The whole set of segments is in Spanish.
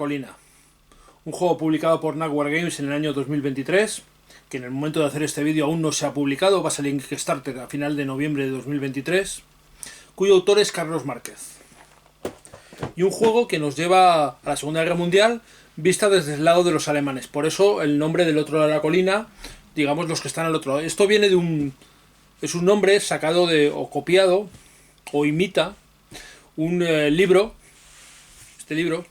colina, un juego publicado por Nacwar Games en el año 2023, que en el momento de hacer este vídeo aún no se ha publicado, va a salir en Kickstarter a final de noviembre de 2023, cuyo autor es Carlos Márquez. Y un juego que nos lleva a la Segunda Guerra Mundial vista desde el lado de los alemanes, por eso el nombre del otro lado de la colina, digamos los que están al otro lado. Esto viene de es un nombre sacado de, o copiado, o imita, un libro, este libro,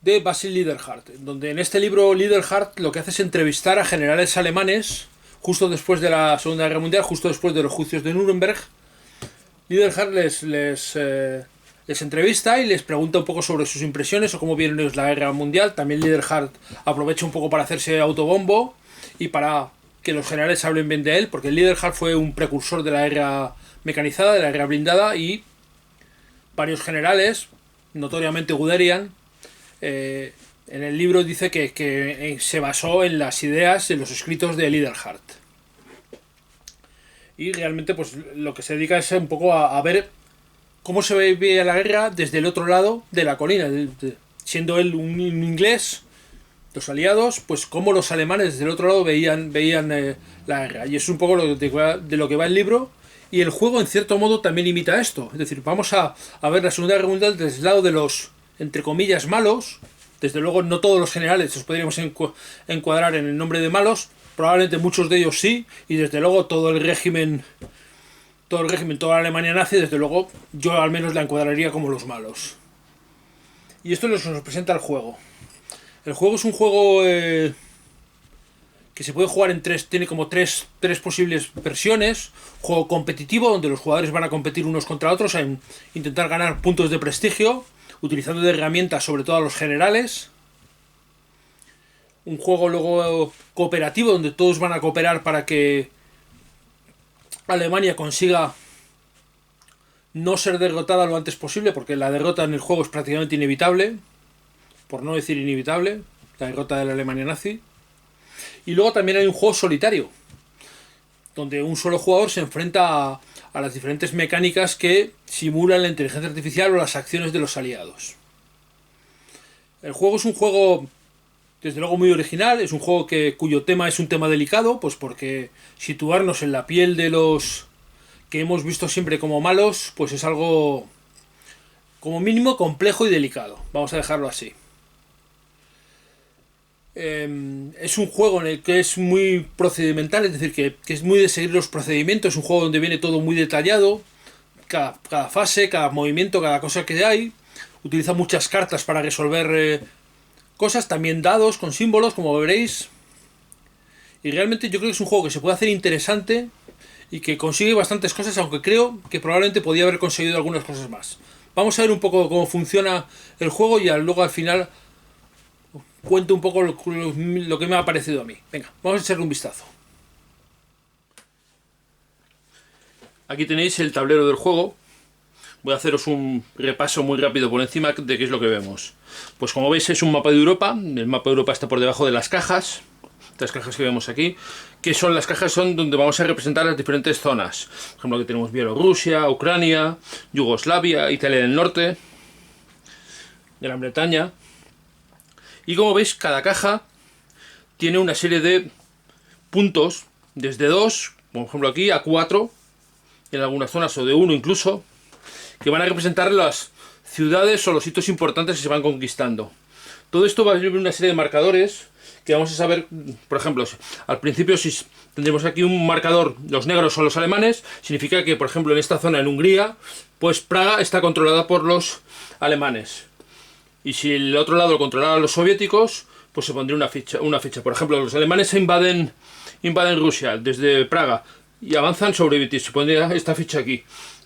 de Basil Liederhardt, donde en este libro Liederhardt lo que hace es entrevistar a generales alemanes justo después de la Segunda Guerra Mundial, justo después de los juicios de Nuremberg. Liederhardt les entrevista y les pregunta un poco sobre sus impresiones o cómo vieron ellos la Guerra Mundial. También Liederhardt aprovecha un poco para hacerse autobombo y para que los generales hablen bien de él, porque Liederhardt fue un precursor de la guerra mecanizada, de la guerra blindada, y varios generales, notoriamente Guderian, en el libro dice que se basó en las ideas, en los escritos de Liederhardt. Y realmente pues lo que se dedica es un poco a ver cómo se veía la guerra desde el otro lado de la colina, siendo él un inglés, los aliados, pues cómo los alemanes desde el otro lado veían la guerra. Y es un poco de lo que va el libro. Y el juego en cierto modo también imita esto. Es decir, vamos a ver la Segunda Guerra Mundial desde el lado de los, entre comillas, malos. Desde luego no todos los generales los podríamos encuadrar en el nombre de malos. Probablemente muchos de ellos sí. Y desde luego todo el régimen, toda la Alemania nazi, desde luego yo al menos la encuadraría como los malos. Y esto es lo que nos presenta el juego. El juego es un juego que se puede jugar en tiene como tres posibles versiones. Juego competitivo, donde los jugadores van a competir unos contra otros en intentar ganar puntos de prestigio, utilizando de herramientas sobre todo a los generales. Un juego luego cooperativo, donde todos van a cooperar para que Alemania consiga no ser derrotada lo antes posible, porque la derrota en el juego es prácticamente inevitable, por no decir inevitable, la derrota de la Alemania nazi. Y luego también hay un juego solitario, donde un solo jugador se enfrenta a las diferentes mecánicas que simulan la inteligencia artificial o las acciones de los aliados. El juego es un juego desde luego muy original, es un juego cuyo tema es un tema delicado, pues porque situarnos en la piel de los que hemos visto siempre como malos, pues es algo como mínimo complejo y delicado, vamos a dejarlo así. Es un juego en el que es muy procedimental, es decir, que es muy de seguir los procedimientos, es un juego donde viene todo muy detallado, cada fase, cada movimiento, cada cosa que hay. Utiliza muchas cartas para resolver cosas, también dados con símbolos, como veréis. Y realmente yo creo que es un juego que se puede hacer interesante y que consigue bastantes cosas, aunque creo que probablemente podía haber conseguido algunas cosas más. Vamos a ver un poco cómo funciona el juego y luego al final cuento un poco lo que me ha parecido a mí. Venga, vamos a echarle un vistazo. Aquí tenéis el tablero del juego. Voy a haceros un repaso muy rápido por encima de qué es lo que vemos. Pues como veis es un mapa de Europa. El mapa de Europa está por debajo de las cajas que vemos aquí, que son las cajas donde vamos a representar las diferentes zonas. Por ejemplo, aquí tenemos Bielorrusia, Ucrania, Yugoslavia, Italia del Norte, Gran Bretaña. Y como veis, cada caja tiene una serie de puntos, desde 2, por ejemplo aquí, a 4, en algunas zonas, o de 1 incluso, que van a representar las ciudades o los sitios importantes que se van conquistando. Todo esto va a tener una serie de marcadores que vamos a saber, por ejemplo, al principio si tendremos aquí un marcador, los negros son los alemanes, significa que, por ejemplo, en esta zona, en Hungría, pues Praga está controlada por los alemanes. Y si el otro lado lo controlaran los soviéticos, pues se pondría una ficha. Por ejemplo, los alemanes invaden Rusia desde Praga y avanzan sobre Vitis, se pondría esta ficha aquí.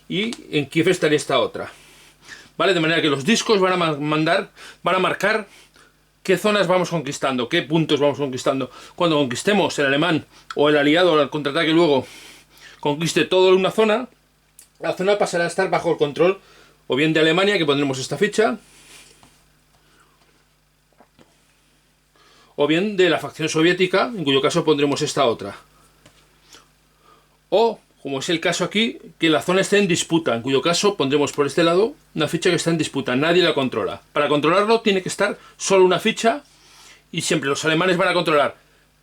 Y en Kiev estaría esta otra. ¿Vale? De manera que los discos van a marcar qué zonas vamos conquistando, qué puntos vamos conquistando. Cuando conquistemos el alemán o el aliado al contraataque luego conquiste toda una zona, la zona pasará a estar bajo el control o bien de Alemania, que pondremos esta ficha, o bien de la facción soviética, en cuyo caso pondremos esta otra. O como es el caso aquí, que la zona esté en disputa, en cuyo caso pondremos por este lado una ficha que está en disputa, nadie la controla. Para controlarlo tiene que estar solo una ficha y siempre los alemanes van a controlar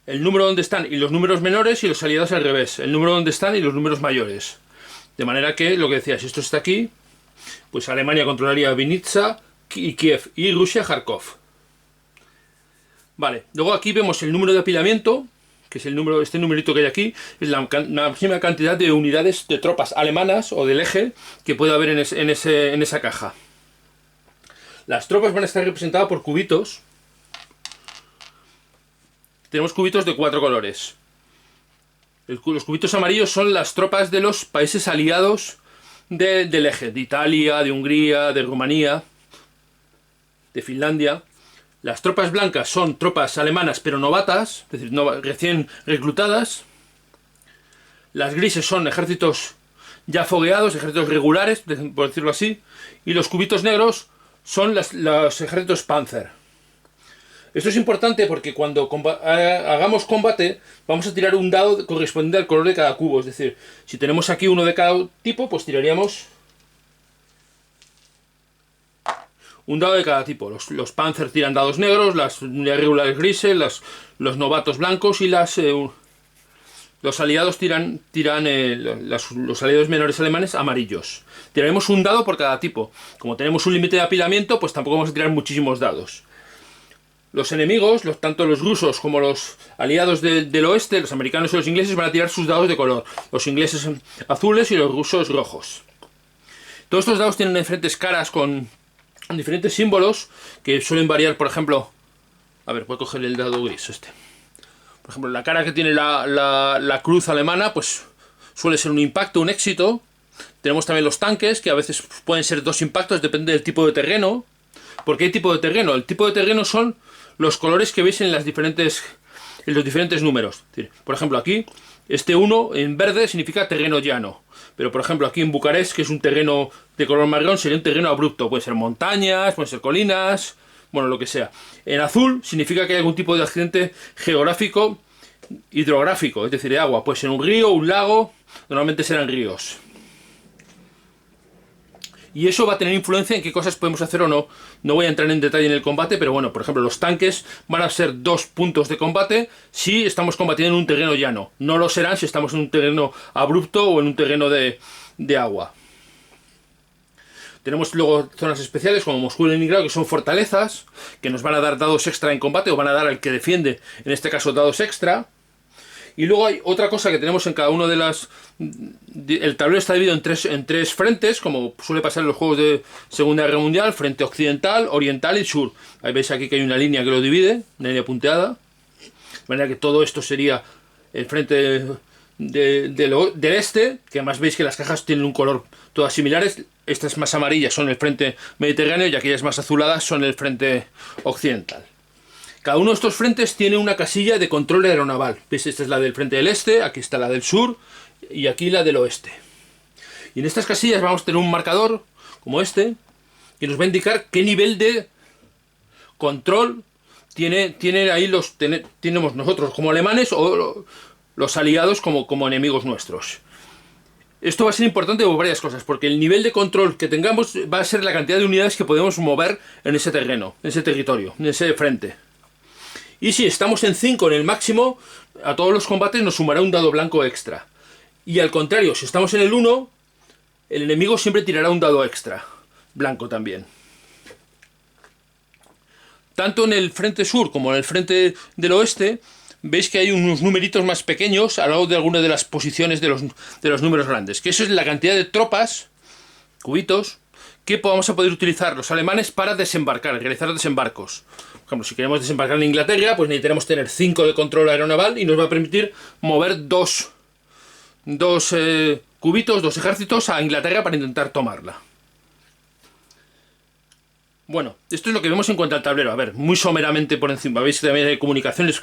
el número donde están y los números menores y los aliados al revés, el número donde están y los números mayores. De manera que, lo que decía, si esto está aquí, pues Alemania controlaría Vinitsa y Kiev y Rusia Kharkov. Vale, luego aquí vemos el número de apilamiento, que es el número, este numerito que hay aquí, es la máxima cantidad de unidades de tropas alemanas o del eje que puede haber en esa caja. Las tropas van a estar representadas por cubitos. Tenemos cubitos de 4 colores. Los cubitos amarillos son las tropas de los países aliados del eje, de Italia, de Hungría, de Rumanía, de Finlandia. Las tropas blancas son tropas alemanas pero novatas, es decir, recién reclutadas. Las grises son ejércitos ya fogueados, ejércitos regulares, por decirlo así. Y los cubitos negros son los ejércitos Panzer. Esto es importante porque cuando hagamos combate vamos a tirar un dado correspondiente al color de cada cubo. Es decir, si tenemos aquí uno de cada tipo, pues tiraríamos un dado de cada tipo. Los Panzer tiran dados negros, las unidades regulares grises, los novatos blancos y los aliados tiran los aliados menores alemanes amarillos. Tiraremos un dado por cada tipo. Como tenemos un límite de apilamiento, pues tampoco vamos a tirar muchísimos dados. Los enemigos, tanto los rusos como los aliados del oeste, los americanos y los ingleses, van a tirar sus dados de color. Los ingleses azules y los rusos rojos. Todos estos dados tienen diferentes caras con diferentes símbolos que suelen variar, por ejemplo... A ver, voy a coger el dado gris este. Por ejemplo, la cara que tiene la cruz alemana, pues suele ser un impacto, un éxito. Tenemos también los tanques, que a veces pueden ser 2 impactos, depende del tipo de terreno. ¿Por qué tipo de terreno? El tipo de terreno son los colores que veis en los diferentes números. Por ejemplo, aquí, este 1 en verde significa terreno llano. Pero, por ejemplo, aquí en Bucarest, que es un terreno de color marrón, sería un terreno abrupto. Pueden ser montañas, pueden ser colinas, bueno, lo que sea. En azul significa que hay algún tipo de accidente geográfico hidrográfico, es decir, de agua. Puede ser un río, un lago, normalmente serán ríos. Y eso va a tener influencia en qué cosas podemos hacer o no. No voy a entrar en detalle en el combate, pero bueno, por ejemplo, los tanques van a ser 2 puntos de combate si estamos combatiendo en un terreno llano. No lo serán si estamos en un terreno abrupto o en un terreno de agua. Tenemos luego zonas especiales como Moscú y Leningrado, que son fortalezas, que nos van a dar dados extra en combate, o van a dar al que defiende, en este caso, dados extra. Y luego hay otra cosa que tenemos en cada uno de las... El tablero está dividido en tres frentes, como suele pasar en los juegos de Segunda Guerra Mundial: frente occidental, oriental y sur. Ahí veis aquí que hay una línea que lo divide, una línea punteada. De manera que todo esto sería el frente del este, que además veis que las cajas tienen un color todas similares. Estas más amarillas son el frente mediterráneo y aquellas más azuladas son el frente occidental. Cada uno de estos frentes tiene una casilla de control aeronaval. ¿Veis? Esta es la del frente del este, aquí está la del sur y aquí la del oeste. Y en estas casillas vamos a tener un marcador como este que nos va a indicar qué nivel de control tiene ahí tenemos nosotros como alemanes o los aliados como enemigos nuestros. Esto va a ser importante por varias cosas, porque el nivel de control que tengamos va a ser la cantidad de unidades que podemos mover en ese terreno, en ese territorio, en ese frente. Y si estamos en 5 en el máximo, a todos los combates nos sumará un dado blanco extra. Y al contrario, si estamos en el 1, el enemigo siempre tirará un dado extra, blanco también. Tanto en el frente sur como en el frente del oeste, veis que hay unos numeritos más pequeños al lado de alguna de las posiciones de los números grandes. Que eso es la cantidad de tropas, cubitos, que vamos a poder utilizar los alemanes para desembarcar, realizar desembarcos. Por ejemplo, si queremos desembarcar en Inglaterra, pues necesitaremos tener 5 de control aeronaval y nos va a permitir mover dos cubitos, 2 ejércitos a Inglaterra para intentar tomarla. Bueno, esto es lo que vemos en cuanto al tablero. A ver, muy someramente por encima. Veis que también hay comunicaciones,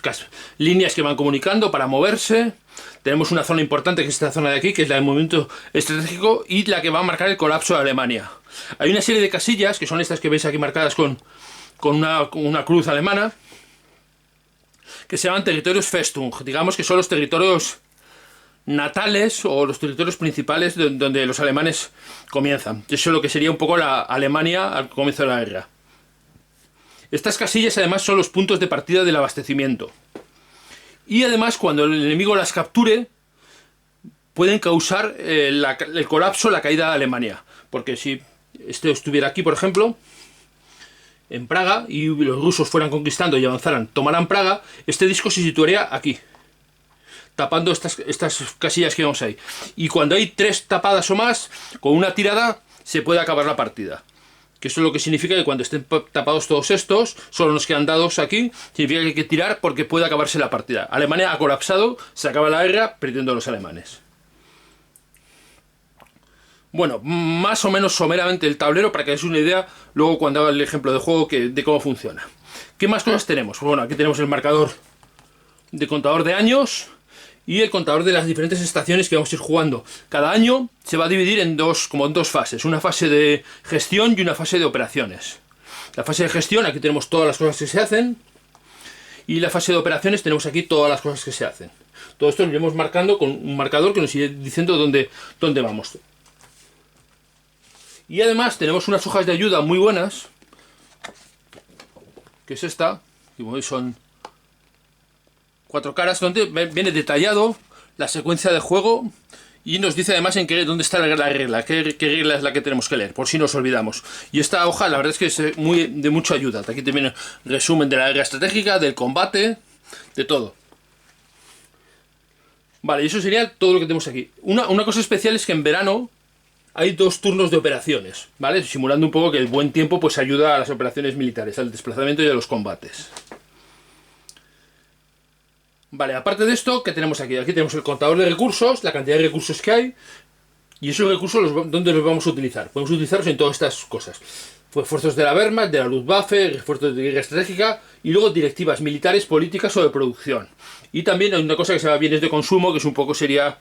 líneas que van comunicando para moverse. Tenemos una zona importante, que es esta zona de aquí, que es la del movimiento estratégico y la que va a marcar el colapso de Alemania. Hay una serie de casillas, que son estas que veis aquí marcadas con una cruz alemana, que se llaman territorios Festung. Digamos que son los territorios natales o los territorios principales donde los alemanes comienzan. Eso es lo que sería un poco la Alemania al comienzo de la guerra. Estas casillas además son los puntos de partida del abastecimiento. Y además cuando el enemigo las capture pueden causar el colapso, la caída de Alemania. Porque si este estuviera aquí, por ejemplo, en Praga, y los rusos fueran conquistando y avanzaran, tomaran Praga, este disco se situaría aquí, tapando estas casillas que vemos ahí. Y cuando hay 3 tapadas o más, con una tirada se puede acabar la partida. Que eso es lo que significa que cuando estén tapados todos estos, solo nos quedan dados aquí, significa que hay que tirar porque puede acabarse la partida. Alemania ha colapsado, se acaba la guerra, perdiendo los alemanes. Bueno, más o menos someramente el tablero para que os una idea luego cuando haga el ejemplo de juego de cómo funciona. ¿Qué más cosas tenemos? Pues bueno, aquí tenemos el marcador de contador de años y el contador de las diferentes estaciones que vamos a ir jugando. Cada año se va a dividir en dos fases, una fase de gestión y una fase de operaciones. La fase de gestión, aquí tenemos todas las cosas que se hacen, y la fase de operaciones tenemos aquí todas las cosas que se hacen. Todo esto lo iremos marcando con un marcador que nos irá diciendo dónde vamos. Y además tenemos unas hojas de ayuda muy buenas, que es esta, que como veis son 4 caras, donde viene detallado la secuencia de juego y nos dice además dónde está la regla, qué regla es la que tenemos que leer, por si nos olvidamos. Y esta hoja la verdad es que es de mucha ayuda. Aquí te viene resumen de la regla estratégica, del combate, de todo. Vale, y eso sería todo lo que tenemos aquí. Una cosa especial es que en verano hay 2 turnos de operaciones, ¿vale? Simulando un poco que el buen tiempo pues ayuda a las operaciones militares, al desplazamiento y a los combates. Vale, aparte de esto, ¿qué tenemos aquí? Aquí tenemos el contador de recursos, la cantidad de recursos que hay, y esos recursos, ¿dónde los vamos a utilizar? Podemos utilizarlos en todas estas cosas. Refuerzos de la Wehrmacht, de la Luftwaffe, refuerzos de guerra estratégica, y luego directivas militares, políticas o de producción. Y también hay una cosa que se llama bienes de consumo, que es sería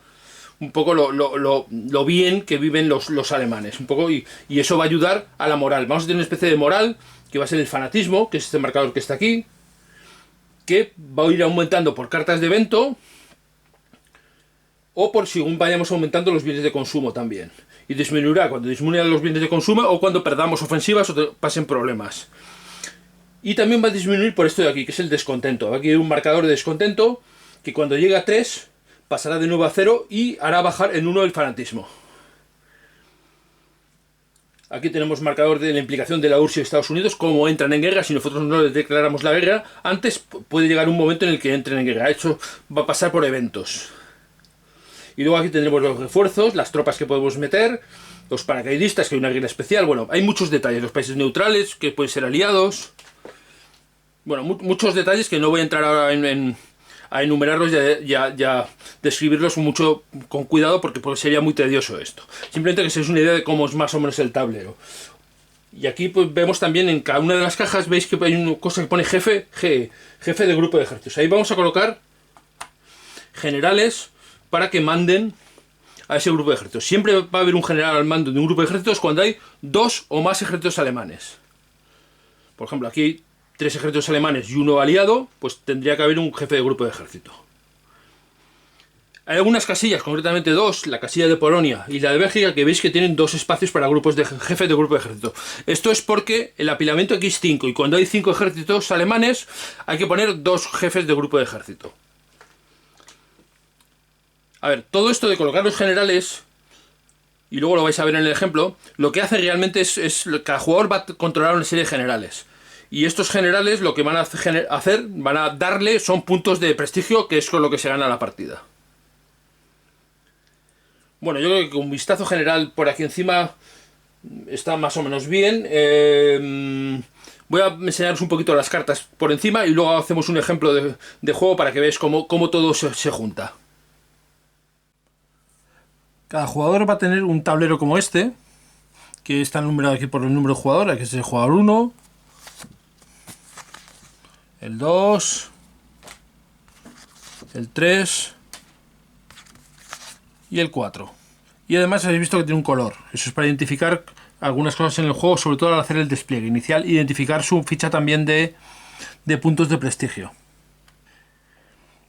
un poco lo bien que viven los alemanes. Un poco, y eso va a ayudar a la moral. Vamos a tener una especie de moral, que va a ser el fanatismo, que es este marcador que está aquí, que va a ir aumentando por cartas de evento o por según vayamos aumentando los bienes de consumo también. Y disminuirá cuando disminuyan los bienes de consumo o cuando perdamos ofensivas o pasen problemas. Y también va a disminuir por esto de aquí, que es el descontento. Aquí hay un marcador de descontento que cuando llegue a 3 pasará de nuevo a 0 y hará bajar en 1 el fanatismo. Aquí tenemos marcador de la implicación de la URSS y Estados Unidos, cómo entran en guerra. Si nosotros no les declaramos la guerra, antes puede llegar un momento en el que entren en guerra. Eso va a pasar por eventos. Y luego aquí tendremos los refuerzos, las tropas que podemos meter, los paracaidistas, que hay una regla especial. Bueno, hay muchos detalles. Los países neutrales, que pueden ser aliados. Bueno, muchos detalles que no voy a entrar ahora a enumerarlos y a describirlos mucho con cuidado porque sería muy tedioso esto. Simplemente que se os una idea de cómo es más o menos el tablero. Y aquí pues vemos también en cada una de las cajas, veis que hay una cosa que pone jefe de grupo de ejércitos. Ahí vamos a colocar generales para que manden a ese grupo de ejércitos. Siempre va a haber un general al mando de un grupo de ejércitos cuando hay 2 o más ejércitos alemanes. Por ejemplo, aquí hay 3 ejércitos alemanes y 1 aliado, pues tendría que haber un jefe de grupo de ejército. Hay algunas casillas, concretamente 2, la casilla de Polonia y la de Bélgica, que veis que tienen 2 espacios para grupos de jefe de grupo de ejército. Esto es porque el apilamiento aquí es 5 y cuando hay 5 ejércitos alemanes hay que poner 2 jefes de grupo de ejército. A ver, todo esto de colocar los generales, y luego lo vais a ver en el ejemplo, lo que hace realmente es cada jugador va a controlar una serie de generales. Y estos generales lo que van a hacer, van a darle, son puntos de prestigio, que es con lo que se gana la partida. Bueno, yo creo que con un vistazo general por aquí encima está más o menos bien. Voy a enseñaros un poquito las cartas por encima y luego hacemos un ejemplo de juego para que veáis cómo todo se junta. Cada jugador va a tener un tablero como este, que está numerado aquí por el número de jugador. Aquí es el jugador 1, el 2, el 3 y el 4. Y además habéis visto que tiene un color. Eso es para identificar algunas cosas en el juego, sobre todo al hacer el despliegue inicial, identificar su ficha también de puntos de prestigio.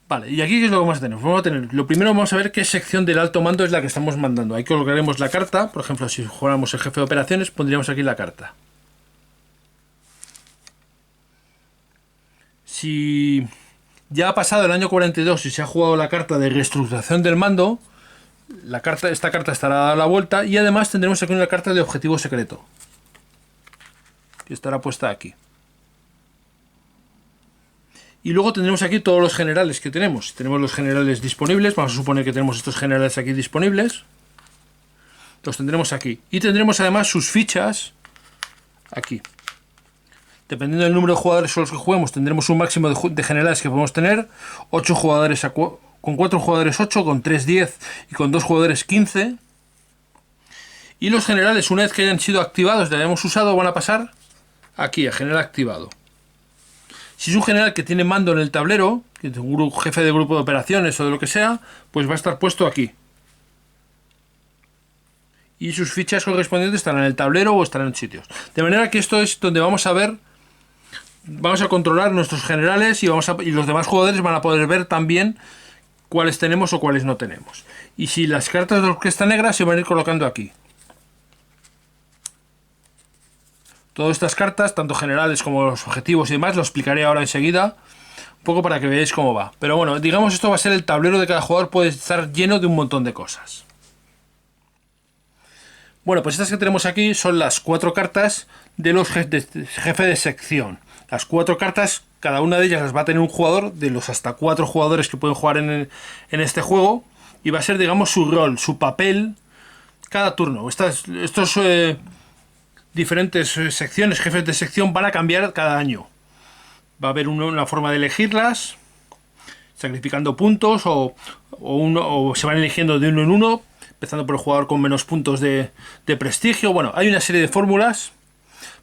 Vale, y aquí ¿qué es lo que vamos a tener? Vamos a tener, lo primero vamos a ver qué sección del alto mando es la que estamos mandando. Ahí colocaremos la carta, por ejemplo, si jugáramos el jefe de operaciones, pondríamos aquí la carta. Si ya ha pasado el año 42 y se ha jugado la carta de reestructuración del mando, esta carta estará a la vuelta y además tendremos aquí una carta de objetivo secreto, que estará puesta aquí. Y luego tendremos aquí todos los generales que tenemos. Tenemos los generales disponibles. Vamos a suponer que tenemos estos generales aquí disponibles. Los tendremos aquí. Y tendremos además sus fichas aquí. Dependiendo del número de jugadores con los que juguemos, tendremos un máximo de generales que podemos tener. 8 jugadores con 4 jugadores 8, con 3 10 y con 2 jugadores 15. Y los generales, una vez que hayan sido activados, le hayamos usado, van a pasar aquí a general activado. Si es un general que tiene mando en el tablero, que es un jefe de grupo de operaciones o de lo que sea, pues va a estar puesto aquí. Y sus fichas correspondientes estarán en el tablero o estarán en sitios. De manera que esto es donde vamos a ver, vamos a controlar nuestros generales y los demás jugadores van a poder ver también cuáles tenemos o cuáles no tenemos. Y si las cartas de orquesta negra se van a ir colocando aquí. Todas estas cartas, tanto generales como los objetivos y demás, lo explicaré ahora enseguida, un poco para que veáis cómo va. Pero bueno, digamos esto va a ser el tablero de cada jugador, puede estar lleno de un montón de cosas. Bueno, pues estas que tenemos aquí son las 4 cartas de los jefe de sección. Las 4 cartas, cada una de ellas las va a tener un jugador, de los hasta 4 jugadores que pueden jugar en este juego, y va a ser, digamos, su rol, su papel, cada turno. Estos diferentes secciones, jefes de sección, van a cambiar cada año. Va a haber una forma de elegirlas, sacrificando puntos o se van eligiendo de uno en uno, empezando por el jugador con menos puntos de prestigio. Bueno, hay una serie de fórmulas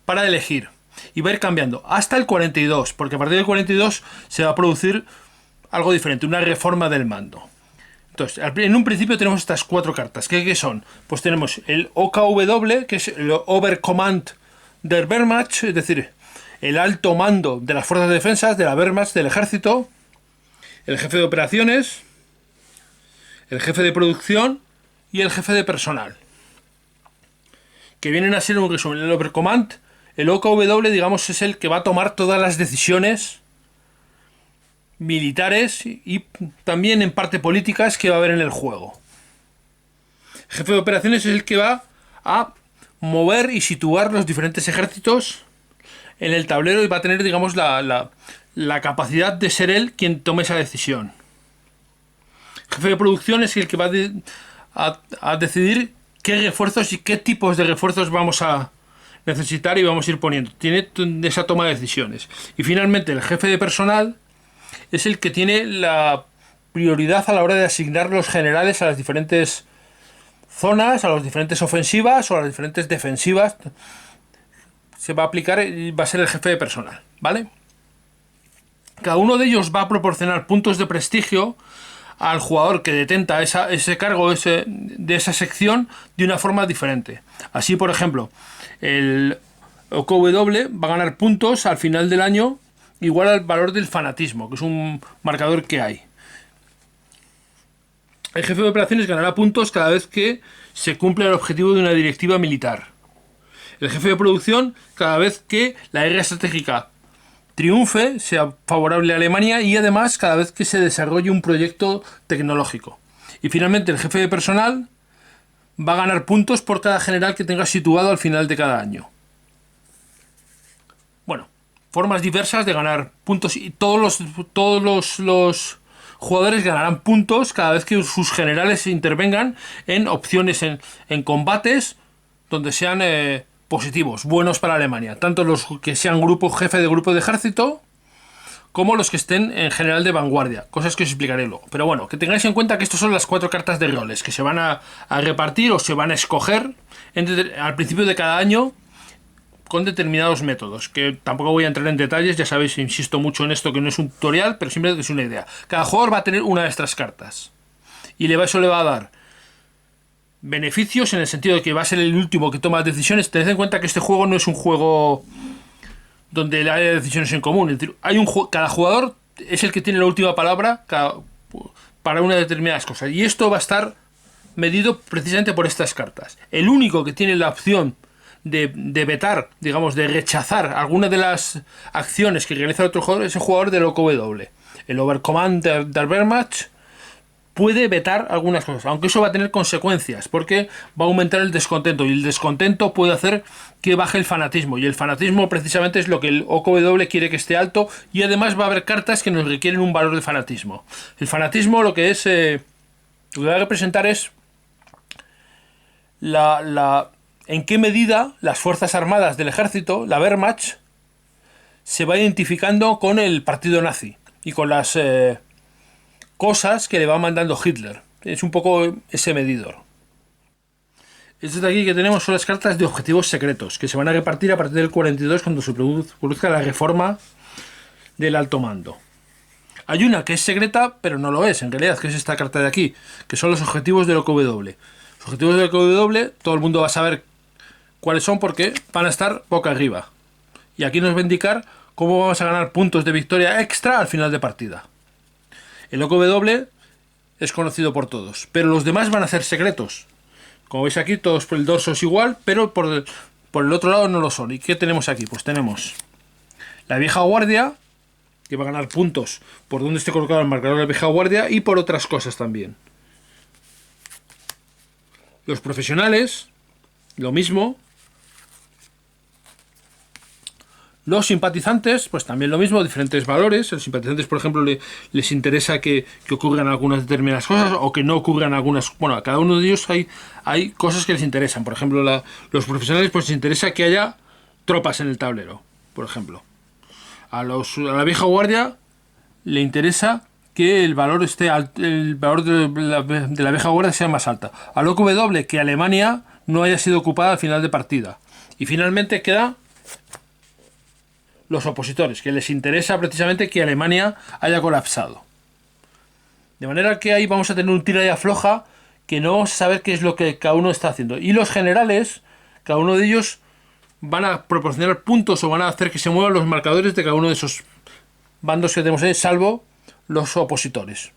para elegir y va a ir cambiando hasta el 42, porque a partir del 42 se va a producir algo diferente, una reforma del mando. Entonces, en un principio tenemos estas 4 cartas. ¿Qué son? Pues tenemos el OKW, que es el Overcommand der Wehrmacht, es decir, el alto mando de las fuerzas de defensa de la Wehrmacht, del ejército, el jefe de operaciones, el jefe de producción y el jefe de personal. Que vienen a ser un resumen. El Overcommand, el OKW, digamos, es el que va a tomar todas las decisiones militares y también en parte políticas que va a haber en el juego. El jefe de operaciones es el que va a mover y situar los diferentes ejércitos en el tablero y va a tener, digamos, la capacidad de ser él quien tome esa decisión. El jefe de producción es el que va a decidir qué refuerzos y qué tipos de refuerzos vamos a necesitar y vamos a ir poniendo. Tiene esa toma de decisiones. Y finalmente el jefe de personal es el que tiene la prioridad a la hora de asignar los generales a las diferentes zonas, a las diferentes ofensivas o a las diferentes defensivas. Se va a aplicar y va a ser el jefe de personal, ¿vale? Cada uno de ellos va a proporcionar puntos de prestigio al jugador que detenta ese cargo de esa sección de una forma diferente. Así, por ejemplo, el OKW va a ganar puntos al final del año igual al valor del fanatismo, que es un marcador que hay. El jefe de operaciones ganará puntos cada vez que se cumple el objetivo de una directiva militar. El jefe de producción cada vez que la guerra estratégica triunfe, sea favorable a Alemania, y además cada vez que se desarrolle un proyecto tecnológico. Y finalmente el jefe de personal va a ganar puntos por cada general que tenga situado al final de cada año. Bueno, formas diversas de ganar puntos, y todos los jugadores ganarán puntos cada vez que sus generales intervengan en opciones en combates donde sean positivos, buenos para Alemania, tanto los que sean jefe de grupo de ejército como los que estén en general de vanguardia, cosas que os explicaré luego. Pero bueno, que tengáis en cuenta que estas son las 4 cartas de roles que se van a repartir o se van a escoger al principio de cada año con determinados métodos, que tampoco voy a entrar en detalles, ya sabéis, insisto mucho en esto, que no es un tutorial, pero simplemente es una idea. Cada jugador va a tener una de estas cartas y eso le va a dar beneficios en el sentido de que va a ser el último que toma decisiones. Tened en cuenta que este juego no es un juego donde hay decisiones en común. Es decir, cada jugador es el que tiene la última palabra para una determinadas cosas. Y esto va a estar medido precisamente por estas cartas. El único que tiene la opción de vetar, digamos, de rechazar alguna de las acciones que realiza el otro jugador es el jugador del OKW. El Overcommand del Wehrmacht puede vetar algunas cosas, aunque eso va a tener consecuencias, porque va a aumentar el descontento, y el descontento puede hacer que baje el fanatismo, y el fanatismo precisamente es lo que el OKW quiere que esté alto, y además va a haber cartas que nos requieren un valor de fanatismo. El fanatismo lo que es, lo que va a representar es en qué medida las fuerzas armadas del ejército, la Wehrmacht, se va identificando con el partido nazi y con las cosas que le va mandando Hitler. Es un poco ese medidor. Esto de aquí que tenemos son las cartas de objetivos secretos, que se van a repartir a partir del 42 cuando se produzca la reforma del alto mando. Hay una que es secreta, pero no lo es, en realidad, que es esta carta de aquí, que son los objetivos del OKW. Los objetivos del OKW, todo el mundo va a saber cuáles son porque van a estar boca arriba. Y aquí nos va a indicar cómo vamos a ganar puntos de victoria extra al final de partida. El OKW es conocido por todos, pero los demás van a ser secretos. Como veis aquí, todos por el dorso es igual, pero por el otro lado no lo son. ¿Y qué tenemos aquí? Pues tenemos la vieja guardia, que va a ganar puntos por donde esté colocado el marcador de la vieja guardia y por otras cosas también. Los profesionales, lo mismo. Los simpatizantes, pues también lo mismo, diferentes valores. A los simpatizantes, por ejemplo, les interesa que ocurran algunas determinadas cosas o que no ocurran algunas. Bueno, a cada uno de ellos hay cosas que les interesan. Por ejemplo, los profesionales, pues les interesa que haya tropas en el tablero, por ejemplo. A la vieja guardia le interesa que el valor de la vieja guardia sea más alta. Al OKW, que Alemania no haya sido ocupada al final de partida. Y finalmente queda los opositores, que les interesa precisamente que Alemania haya colapsado. De manera que ahí vamos a tener un tira y afloja que no vamos a saber qué es lo que cada uno está haciendo. Y los generales, cada uno de ellos van a proporcionar puntos o van a hacer que se muevan los marcadores de cada uno de esos bandos que tenemos ahí, salvo los opositores.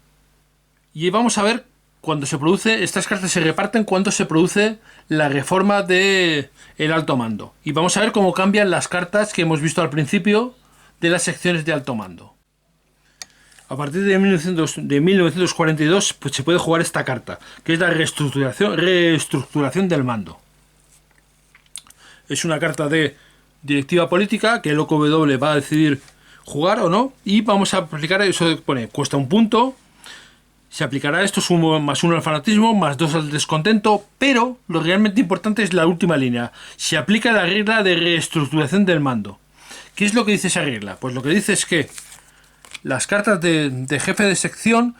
Y vamos a ver cuando se produce, estas cartas se reparten cuando se produce la reforma de el alto mando. Y vamos a ver cómo cambian las cartas que hemos visto al principio de las secciones de alto mando. A partir de 1942 pues se puede jugar esta carta, que es la reestructuración del mando. Es una carta de directiva política que el OKW va a decidir jugar o no, y vamos a aplicar eso, pone, cuesta un punto. Se aplicará esto, más 1 al fanatismo, más 2 al descontento, pero lo realmente importante es la última línea. Se aplica la regla de reestructuración del mando. ¿Qué es lo que dice esa regla? Pues lo que dice es que las cartas de jefe de sección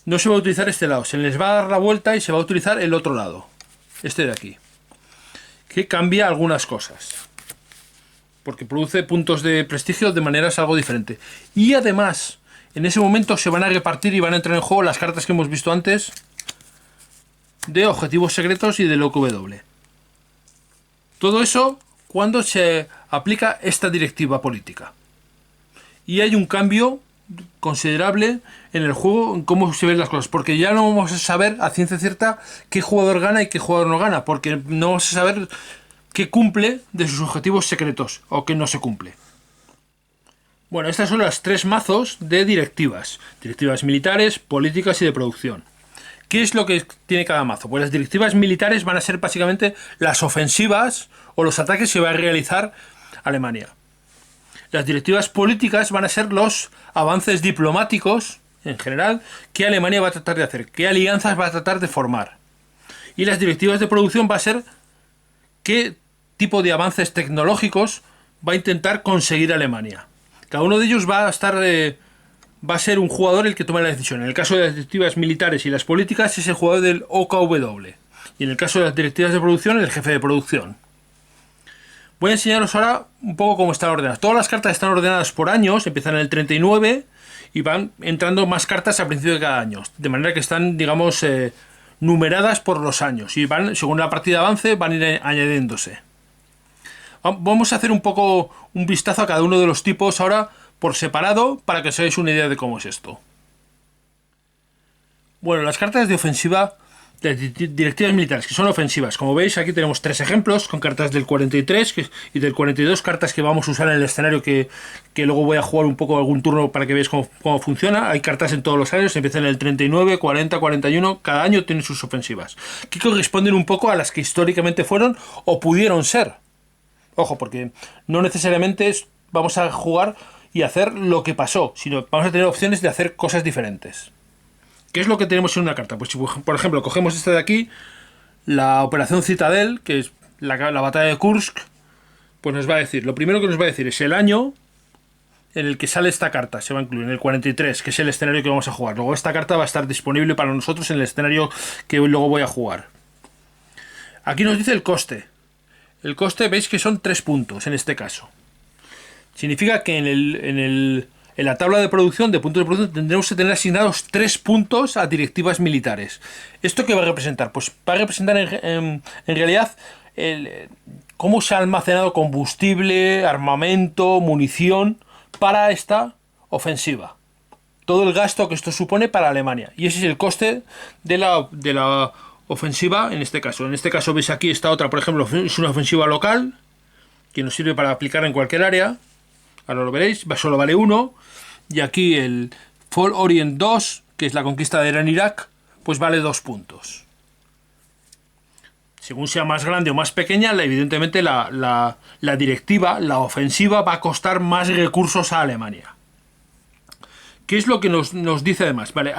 no se va a utilizar este lado, se les va a dar la vuelta y se va a utilizar el otro lado, este de aquí, que cambia algunas cosas, porque produce puntos de prestigio de maneras algo diferente. Y además, en ese momento se van a repartir y van a entrar en juego las cartas que hemos visto antes de objetivos secretos y del OKW. Todo eso cuando se aplica esta directiva política. Y hay un cambio considerable en el juego, en cómo se ven las cosas, porque ya no vamos a saber a ciencia cierta qué jugador gana y qué jugador no gana, porque no vamos a saber qué cumple de sus objetivos secretos o qué no se cumple. Bueno, estas son las 3 mazos de directivas. Directivas militares, políticas y de producción. ¿Qué es lo que tiene cada mazo? Pues las directivas militares van a ser básicamente las ofensivas o los ataques que va a realizar Alemania. Las directivas políticas van a ser los avances diplomáticos, en general, que Alemania va a tratar de hacer, qué alianzas va a tratar de formar. Y las directivas de producción va a ser qué tipo de avances tecnológicos va a intentar conseguir Alemania. Cada uno de ellos va a ser un jugador el que tome la decisión. En el caso de las directivas militares y las políticas es el jugador del OKW. Y en el caso de las directivas de producción, el jefe de producción. Voy a enseñaros ahora un poco cómo están ordenadas. Todas las cartas están ordenadas por años, empiezan en el 39 y van entrando más cartas al principio de cada año. De manera que están, digamos, numeradas por los años. Y van, según la partida avance, van a ir añadiéndose. Vamos a hacer un poco un vistazo a cada uno de los tipos ahora por separado para que os hagáis una idea de cómo es esto. Bueno, las cartas de ofensiva de directivas militares, que son ofensivas. Como veis, aquí tenemos 3 ejemplos con cartas del 43 y del 42, cartas que vamos a usar en el escenario que luego voy a jugar un poco algún turno para que veáis cómo funciona. Hay cartas en todos los años, empiezan en el 39, 40, 41, cada año tienen sus ofensivas, que corresponden un poco a las que históricamente fueron o pudieron ser. Ojo, porque no necesariamente vamos a jugar y hacer lo que pasó, sino vamos a tener opciones de hacer cosas diferentes. ¿Qué es lo que tenemos en una carta? Pues si, por ejemplo, cogemos esta de aquí, la Operación Citadel, que es la batalla de Kursk, pues nos va a decir, lo primero que nos va a decir es el año en el que sale esta carta, se va a incluir en el 43, que es el escenario que vamos a jugar. Luego esta carta va a estar disponible para nosotros en el escenario que luego voy a jugar. Aquí nos dice el coste. El coste, veis que son 3 puntos en este caso. Significa que en la tabla de producción, de puntos de producción, tendremos que tener asignados 3 puntos a directivas militares. ¿Esto qué va a representar? Pues va a representar en realidad cómo se ha almacenado combustible, armamento, munición para esta ofensiva. Todo el gasto que esto supone para Alemania. Y ese es el coste de la ofensiva en este caso. En este caso veis aquí esta otra, por ejemplo, es una ofensiva local que nos sirve para aplicar en cualquier área. Ahora lo veréis, solo vale 1. Y aquí el Fall Orient 2, que es la conquista de Irán-Irak, pues vale 2 puntos. Según sea más grande o más pequeña, evidentemente la directiva, la ofensiva, va a costar más recursos a Alemania. ¿Qué es lo que nos dice además? Vale,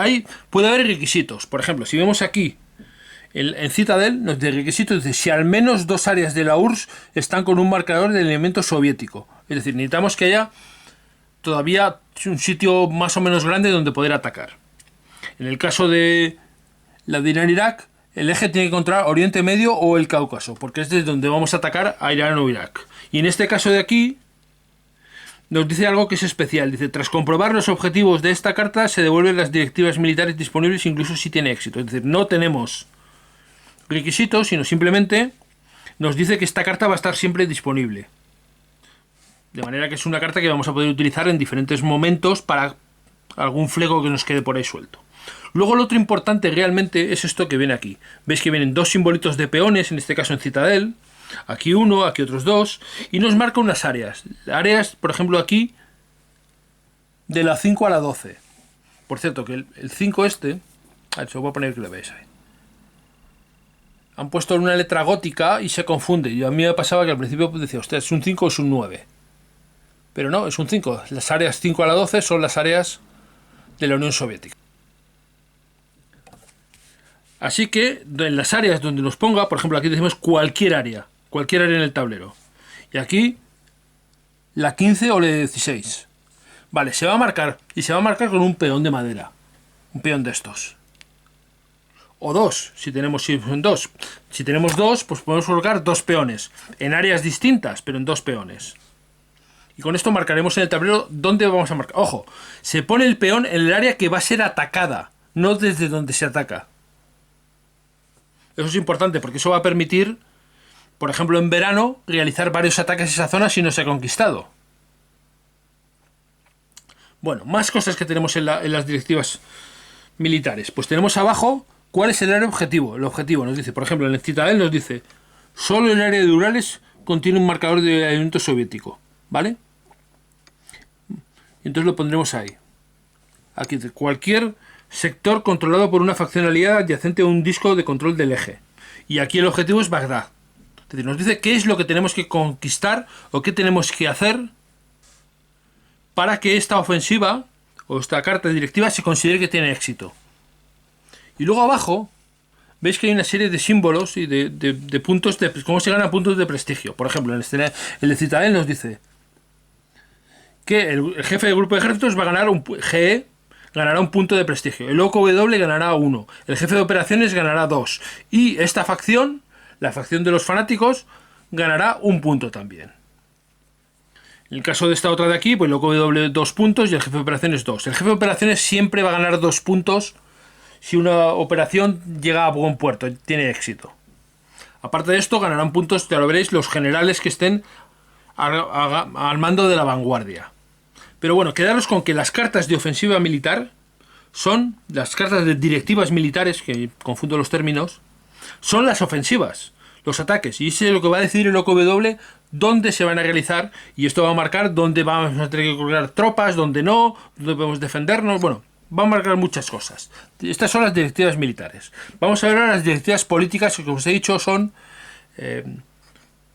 puede haber requisitos. Por ejemplo, si vemos aquí en Citadel, nos dice requisitos, dice si al menos 2 áreas de la URSS están con un marcador de elemento soviético. Es decir, necesitamos que haya todavía un sitio más o menos grande donde poder atacar. En el caso de la de Irán-Irak, el eje tiene que encontrar Oriente Medio o el Cáucaso, porque es desde donde vamos a atacar a Irán o Irak. Y en este caso de aquí, nos dice algo que es especial. Dice, tras comprobar los objetivos de esta carta, se devuelven las directivas militares disponibles incluso si tiene éxito. Es decir, no tenemos requisitos, sino simplemente nos dice que esta carta va a estar siempre disponible. De manera que es una carta que vamos a poder utilizar en diferentes momentos para algún flego que nos quede por ahí suelto. Luego lo otro importante realmente es esto que viene aquí. Veis que vienen 2 simbolitos de peones, en este caso en Citadel. Aquí 1, aquí otros 2. Y nos marca unas áreas. Áreas, por ejemplo, aquí de la 5 a la 12. Por cierto, que el 5 este... A ver, se lo voy a poner que lo veáis ahí. Han puesto una letra gótica y se confunde. Y a mí me pasaba que al principio decía, hostia, ¿es un 5 o es un 9? Pero no, es un 5. Las áreas 5 a la 12 son las áreas de la Unión Soviética. Así que en las áreas donde nos ponga, por ejemplo, aquí decimos cualquier área en el tablero. Y aquí la 15 o la 16. Vale, se va a marcar. Y se va a marcar con un peón de madera. Un peón de estos. O 2, si tenemos 2. Si tenemos 2, pues podemos colocar 2 peones. En áreas distintas, pero en 2 peones. Y con esto marcaremos en el tablero dónde vamos a marcar. Ojo, se pone el peón en el área que va a ser atacada, no desde donde se ataca. Eso es importante porque eso va a permitir, por ejemplo, en verano, realizar varios ataques a esa zona si no se ha conquistado. Bueno, más cosas que tenemos en las directivas militares. Pues tenemos abajo cuál es el área objetivo. El objetivo nos dice, por ejemplo, en el Citadel nos dice, solo el área de Urales contiene un marcador de elemento soviético. ¿Vale? Entonces lo pondremos ahí. Aquí dice, cualquier sector controlado por una facción aliada adyacente a un disco de control del eje. Y aquí el objetivo es Bagdad. Es decir, nos dice qué es lo que tenemos que conquistar o qué tenemos que hacer para que esta ofensiva o esta carta directiva se considere que tiene éxito. Y luego abajo veis que hay una serie de símbolos y de puntos de cómo se ganan puntos de prestigio. Por ejemplo, el Citadel nos dice que el jefe del grupo de ejércitos va a ganar GE ganará un punto de prestigio. El OKW ganará 1. El jefe de operaciones ganará 2. Y esta facción, la facción de los fanáticos, ganará 1 punto también. En el caso de esta otra de aquí, pues el OKW 2 puntos y el jefe de operaciones 2. El jefe de operaciones siempre va a ganar 2 puntos si una operación llega a buen puerto, tiene éxito. Aparte de esto, ganarán puntos, ya lo veréis, los generales que estén al mando de la vanguardia. Pero bueno, quedaros con que las cartas de ofensiva militar son las cartas de directivas militares, que confundo los términos, son las ofensivas, los ataques. Y eso es lo que va a decidir el OKW dónde se van a realizar. Y esto va a marcar dónde vamos a tener que colocar tropas, dónde no, dónde podemos defendernos. Bueno, va a marcar muchas cosas. Estas son las directivas militares. Vamos a ver ahora las directivas políticas, que como os he dicho son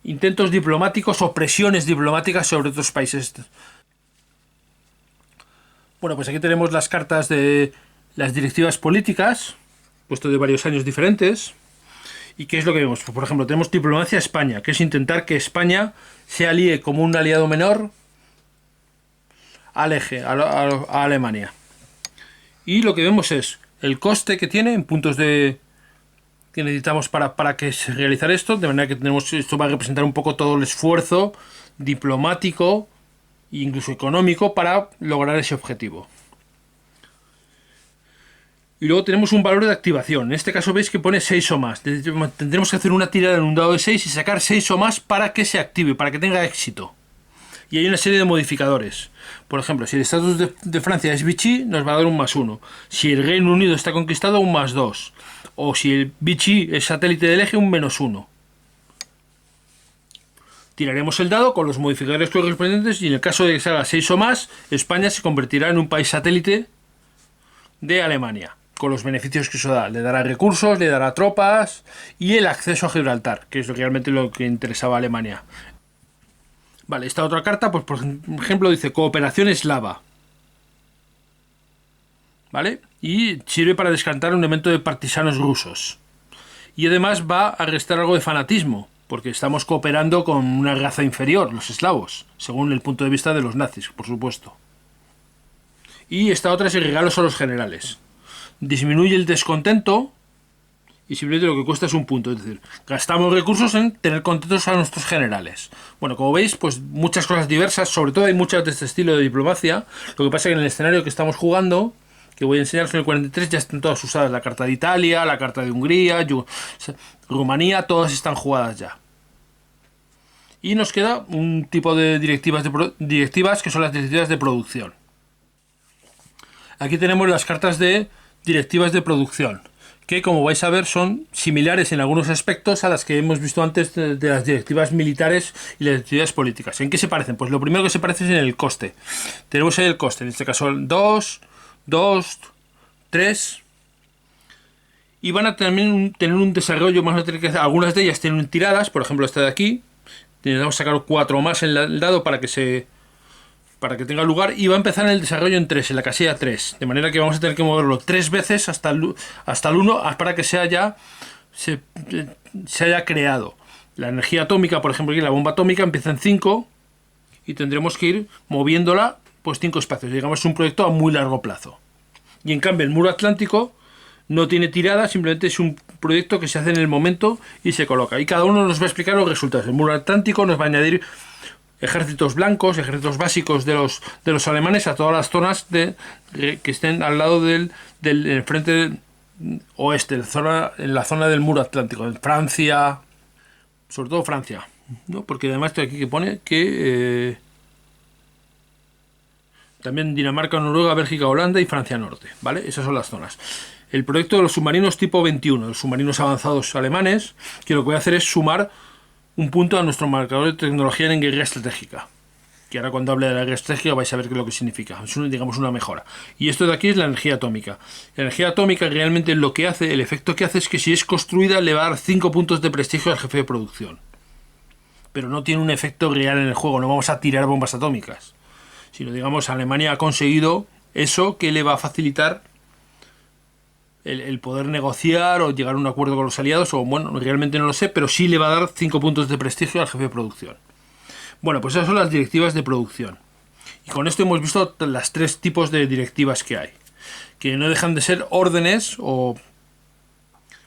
intentos diplomáticos o presiones diplomáticas sobre otros países. Bueno, pues aquí tenemos las cartas de las directivas políticas, puesto de varios años diferentes. ¿Y qué es lo que vemos? Pues, por ejemplo, tenemos diplomacia a España, que es intentar que España se alíe como un aliado menor al eje, a Alemania. Y lo que vemos es el coste que tiene en puntos que necesitamos para que se realizar esto, de manera que esto va a representar un poco todo el esfuerzo diplomático e incluso económico para lograr ese objetivo. Y luego tenemos un valor de activación. En este caso veis que pone 6 o más. Tendremos que hacer una tirada en un dado de 6 y sacar 6 o más para que se active, para que tenga éxito. Y hay una serie de modificadores. Por ejemplo, si el estatus de Francia es Vichy, nos va a dar un +1. Si el Reino Unido está conquistado, un +2. O si el Vichy es satélite del eje, un -1. Tiraremos el dado con los modificadores correspondientes y en el caso de que salga 6 o más, España se convertirá en un país satélite de Alemania, con los beneficios que eso da. Le dará recursos, le dará tropas y el acceso a Gibraltar, que es realmente lo que interesaba a Alemania. Vale, esta otra carta, pues por ejemplo, dice cooperación eslava. ¿Vale? Y sirve para descartar un elemento de partisanos rusos. Y además va a restar algo de fanatismo, porque estamos cooperando con una raza inferior, los eslavos, según el punto de vista de los nazis, por supuesto. Y esta otra es el regalos a los generales. Disminuye el descontento y simplemente lo que cuesta es un punto. Es decir, gastamos recursos en tener contentos a nuestros generales. Bueno, como veis, pues muchas cosas diversas, sobre todo hay muchas de este estilo de diplomacia. Lo que pasa es que en el escenario que estamos jugando, que voy a enseñaros en el 43, ya están todas usadas. La carta de Italia, la carta de Hungría, Rumanía, todas están jugadas ya. Y nos queda un tipo de directivas que son las directivas de producción. Aquí tenemos las cartas de directivas de producción, que como vais a ver son similares en algunos aspectos a las que hemos visto antes de las directivas militares y las directivas políticas. ¿En qué se parecen? Pues lo primero que se parece es en el coste. Tenemos ahí el coste, en este caso 2, 2, 3. Y van a también tener un desarrollo, vamos a tener que hacer, algunas de ellas tienen tiradas, por ejemplo esta de aquí. Necesitamos sacar 4 más en el dado para que tenga lugar, y va a empezar en el desarrollo en 3, en la casilla 3, de manera que vamos a tener que moverlo 3 veces hasta el 1 para que se haya creado. La energía atómica, por ejemplo aquí la bomba atómica empieza en 5 y tendremos que ir moviéndola pues 5 espacios, digamos es un proyecto a muy largo plazo. Y en cambio el muro atlántico no tiene tirada, simplemente es un proyecto que se hace en el momento y se coloca, y cada uno nos va a explicar los resultados. El muro atlántico nos va a añadir ejércitos blancos, ejércitos básicos de los alemanes a todas las zonas que estén al lado del frente oeste, en la zona del muro atlántico, en Francia, sobre todo Francia, ¿no? Porque además estoy aquí que pone que también Dinamarca, Noruega, Bélgica, Holanda y Francia Norte, ¿vale? Esas son las zonas. El proyecto de los submarinos tipo 21, los submarinos avanzados alemanes, que lo que voy a hacer es sumar un punto a nuestro marcador de tecnología en guerra estratégica. Que ahora cuando hable de la guerra estratégica vais a ver qué es lo que significa. Es digamos una mejora. Y esto de aquí es la energía atómica. La energía atómica realmente lo que hace, el efecto que hace es que si es construida le va a dar 5 puntos de prestigio al jefe de producción. Pero no tiene un efecto real en el juego. No vamos a tirar bombas atómicas. Sino digamos Alemania ha conseguido eso que le va a facilitar el poder negociar o llegar a un acuerdo con los aliados, o bueno, realmente no lo sé, pero sí le va a dar 5 puntos de prestigio al jefe de producción. Bueno, pues esas son las directivas de producción. Y con esto hemos visto las 3 tipos de directivas que hay, que no dejan de ser órdenes o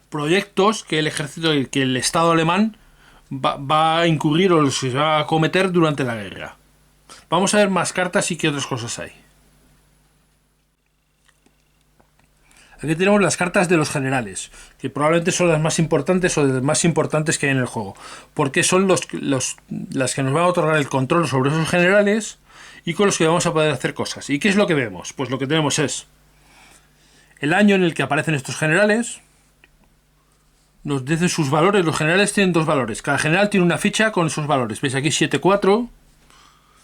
proyectos que el ejército, que el Estado alemán va a incurrir o se va a cometer durante la guerra. Vamos a ver más cartas y qué otras cosas hay. Aquí tenemos las cartas de los generales, que probablemente son las más importantes o de las más importantes que hay en el juego, porque son las que nos van a otorgar el control sobre esos generales y con los que vamos a poder hacer cosas. ¿Y qué es lo que vemos? Pues lo que tenemos es el año en el que aparecen estos generales. Nos dicen sus valores. Los generales tienen 2 valores. Cada general tiene una ficha con esos valores. ¿Veis aquí? 7-4,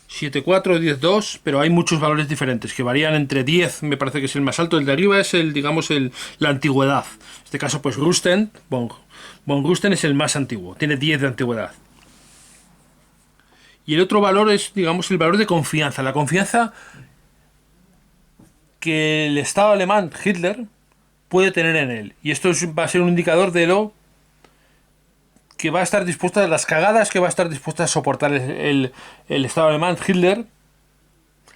7-4, 10-2, pero hay muchos valores diferentes que varían entre 10, me parece que es el más alto. El de arriba es el, digamos, la antigüedad. En este caso, pues Rusten, von Rusten es el más antiguo, tiene 10 de antigüedad. Y el otro valor es, digamos, el valor de confianza. La confianza que el Estado alemán, Hitler, puede tener en él. Y esto va a ser un indicador de lo que va a estar dispuesta, las cagadas que va a estar dispuesta a soportar el Estado alemán, Hitler,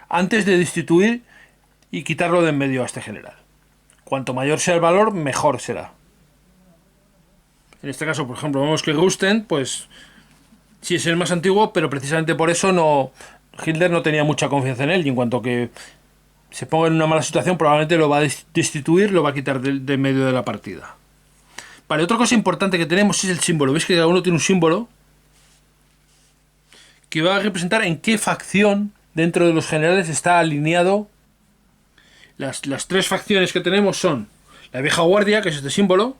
antes de destituir y quitarlo de en medio a este general. Cuanto mayor sea el valor, mejor será. En este caso, por ejemplo, vemos que Rusten, pues sí es el más antiguo, pero precisamente por eso Hitler no tenía mucha confianza en él, y en cuanto que se ponga en una mala situación, probablemente lo va a destituir, lo va a quitar de medio de la partida. Vale, otra cosa importante que tenemos es el símbolo. ¿Veis que cada uno tiene un símbolo que va a representar en qué facción dentro de los generales está alineado? Las 3 facciones que tenemos son la vieja guardia, que es este símbolo,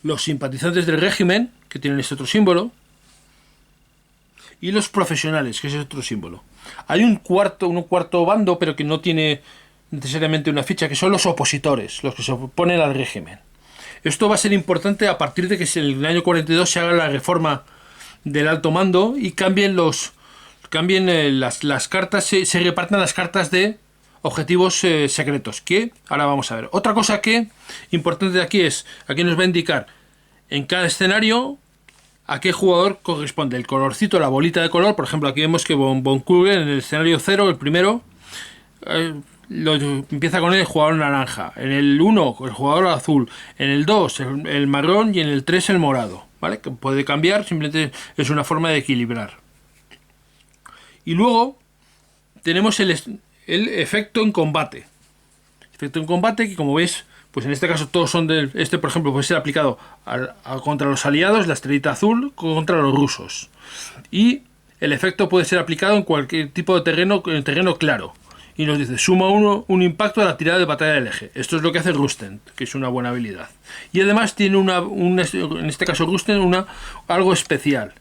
los simpatizantes del régimen, que tienen este otro símbolo, y los profesionales, que es otro símbolo. Hay un cuarto bando, pero que no tiene necesariamente una ficha, que son los opositores, los que se oponen al régimen. Esto va a ser importante a partir de que en el año 42 se haga la reforma del alto mando y cambien las cartas, se repartan las cartas de objetivos secretos, que ahora vamos a ver. Otra cosa que importante de aquí es, aquí nos va a indicar en cada escenario a qué jugador corresponde el colorcito, la bolita de color. Por ejemplo, aquí vemos que von Kluge en el escenario 0, el primero, empieza con el jugador naranja, en el 1 el jugador azul, en el 2 el marrón y en el 3 el morado, ¿vale? Que puede cambiar, simplemente es una forma de equilibrar. Y luego tenemos el efecto en combate. Efecto en combate que, como veis, pues en este caso todos son por ejemplo, puede ser aplicado contra los aliados, la estrellita azul, contra los rusos. Y el efecto puede ser aplicado en cualquier tipo de terreno, en terreno claro. Y nos dice, suma un impacto a la tirada de batalla del eje. Esto es lo que hace Rusten, que es una buena habilidad. Y además tiene en este caso Rusten, algo especial,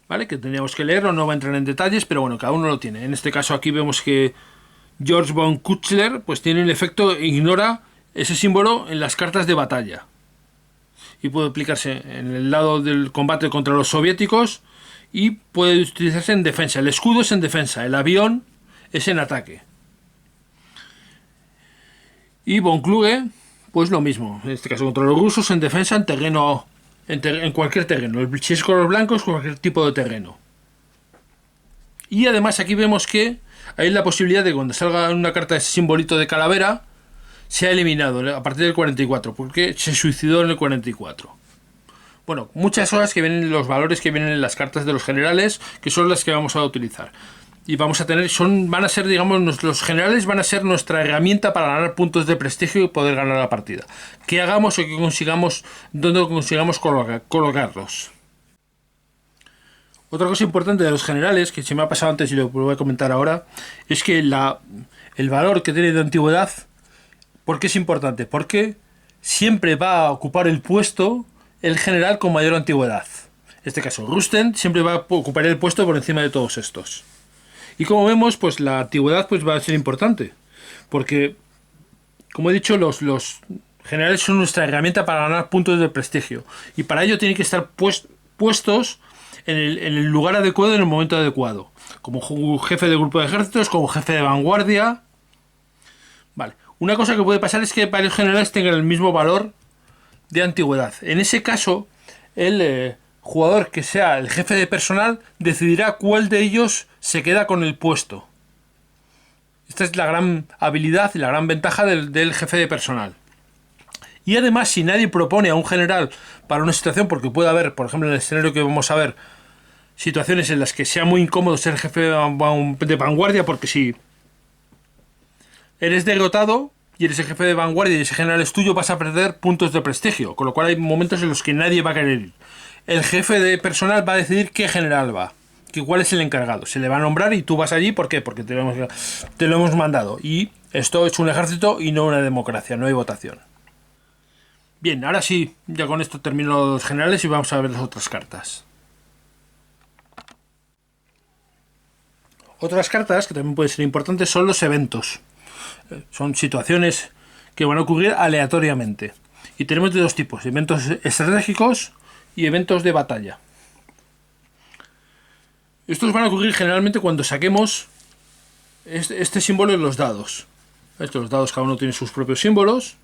¿vale? Que tendríamos que leerlo, no va a entrar en detalles, pero bueno, cada uno lo tiene. En este caso aquí vemos que George von Kuchler pues tiene el efecto, ignora ese símbolo en las cartas de batalla. Y puede aplicarse en el lado del combate contra los soviéticos y puede utilizarse en defensa. El escudo es en defensa, el avión es en ataque. Y von Kluge, pues lo mismo. En este caso contra los rusos en defensa en terreno, en cualquier terreno. Si es color blanco es cualquier tipo de terreno. Y además aquí vemos que hay la posibilidad de que cuando salga una carta de ese simbolito de calavera, se ha eliminado a partir del 44, porque se suicidó en el 44. Bueno, muchas cosas que vienen, los valores que vienen en las cartas de los generales, que son las que vamos a utilizar. Y vamos a tener, van a ser, digamos, los generales van a ser nuestra herramienta para ganar puntos de prestigio y poder ganar la partida. Que hagamos o que consigamos, donde consigamos colocarlos. Otra cosa importante de los generales, que se me ha pasado antes y lo voy a comentar ahora, es que el valor que tiene de antigüedad, ¿por qué es importante? Porque siempre va a ocupar el puesto el general con mayor antigüedad. En este caso, Rusten siempre va a ocupar el puesto por encima de todos estos. Y como vemos, pues la antigüedad pues va a ser importante. Porque, como he dicho, los generales son nuestra herramienta para ganar puntos de prestigio. Y para ello tienen que estar puestos en el lugar adecuado, en el momento adecuado. Como jefe de grupo de ejércitos, como jefe de vanguardia. Vale. Una cosa que puede pasar es que varios generales tengan el mismo valor de antigüedad. En ese caso, el jugador que sea el jefe de personal decidirá cuál de ellos se queda con el puesto. Esta es la gran habilidad y la gran ventaja del jefe de personal. Y además, si nadie propone a un general para una situación, porque puede haber, por ejemplo, en el escenario que vamos a ver, situaciones en las que sea muy incómodo ser jefe de vanguardia, porque si eres derrotado y eres el jefe de vanguardia y ese general es tuyo, vas a perder puntos de prestigio, con lo cual hay momentos en los que nadie va a querer ir. El jefe de personal va a decidir qué general va. que cuál es el encargado. Se le va a nombrar y tú vas allí. ¿Por qué? Porque te lo hemos mandado. Y esto es un ejército y no una democracia, no hay votación. Bien, ahora sí, ya con esto termino los generales y vamos a ver las otras cartas. Otras cartas que también pueden ser importantes son los eventos. Son situaciones que van a ocurrir aleatoriamente. Y tenemos de dos tipos, eventos estratégicos y eventos de batalla. Estos van a ocurrir generalmente cuando saquemos este símbolo en los dados. Los dados cada uno tiene sus propios símbolos.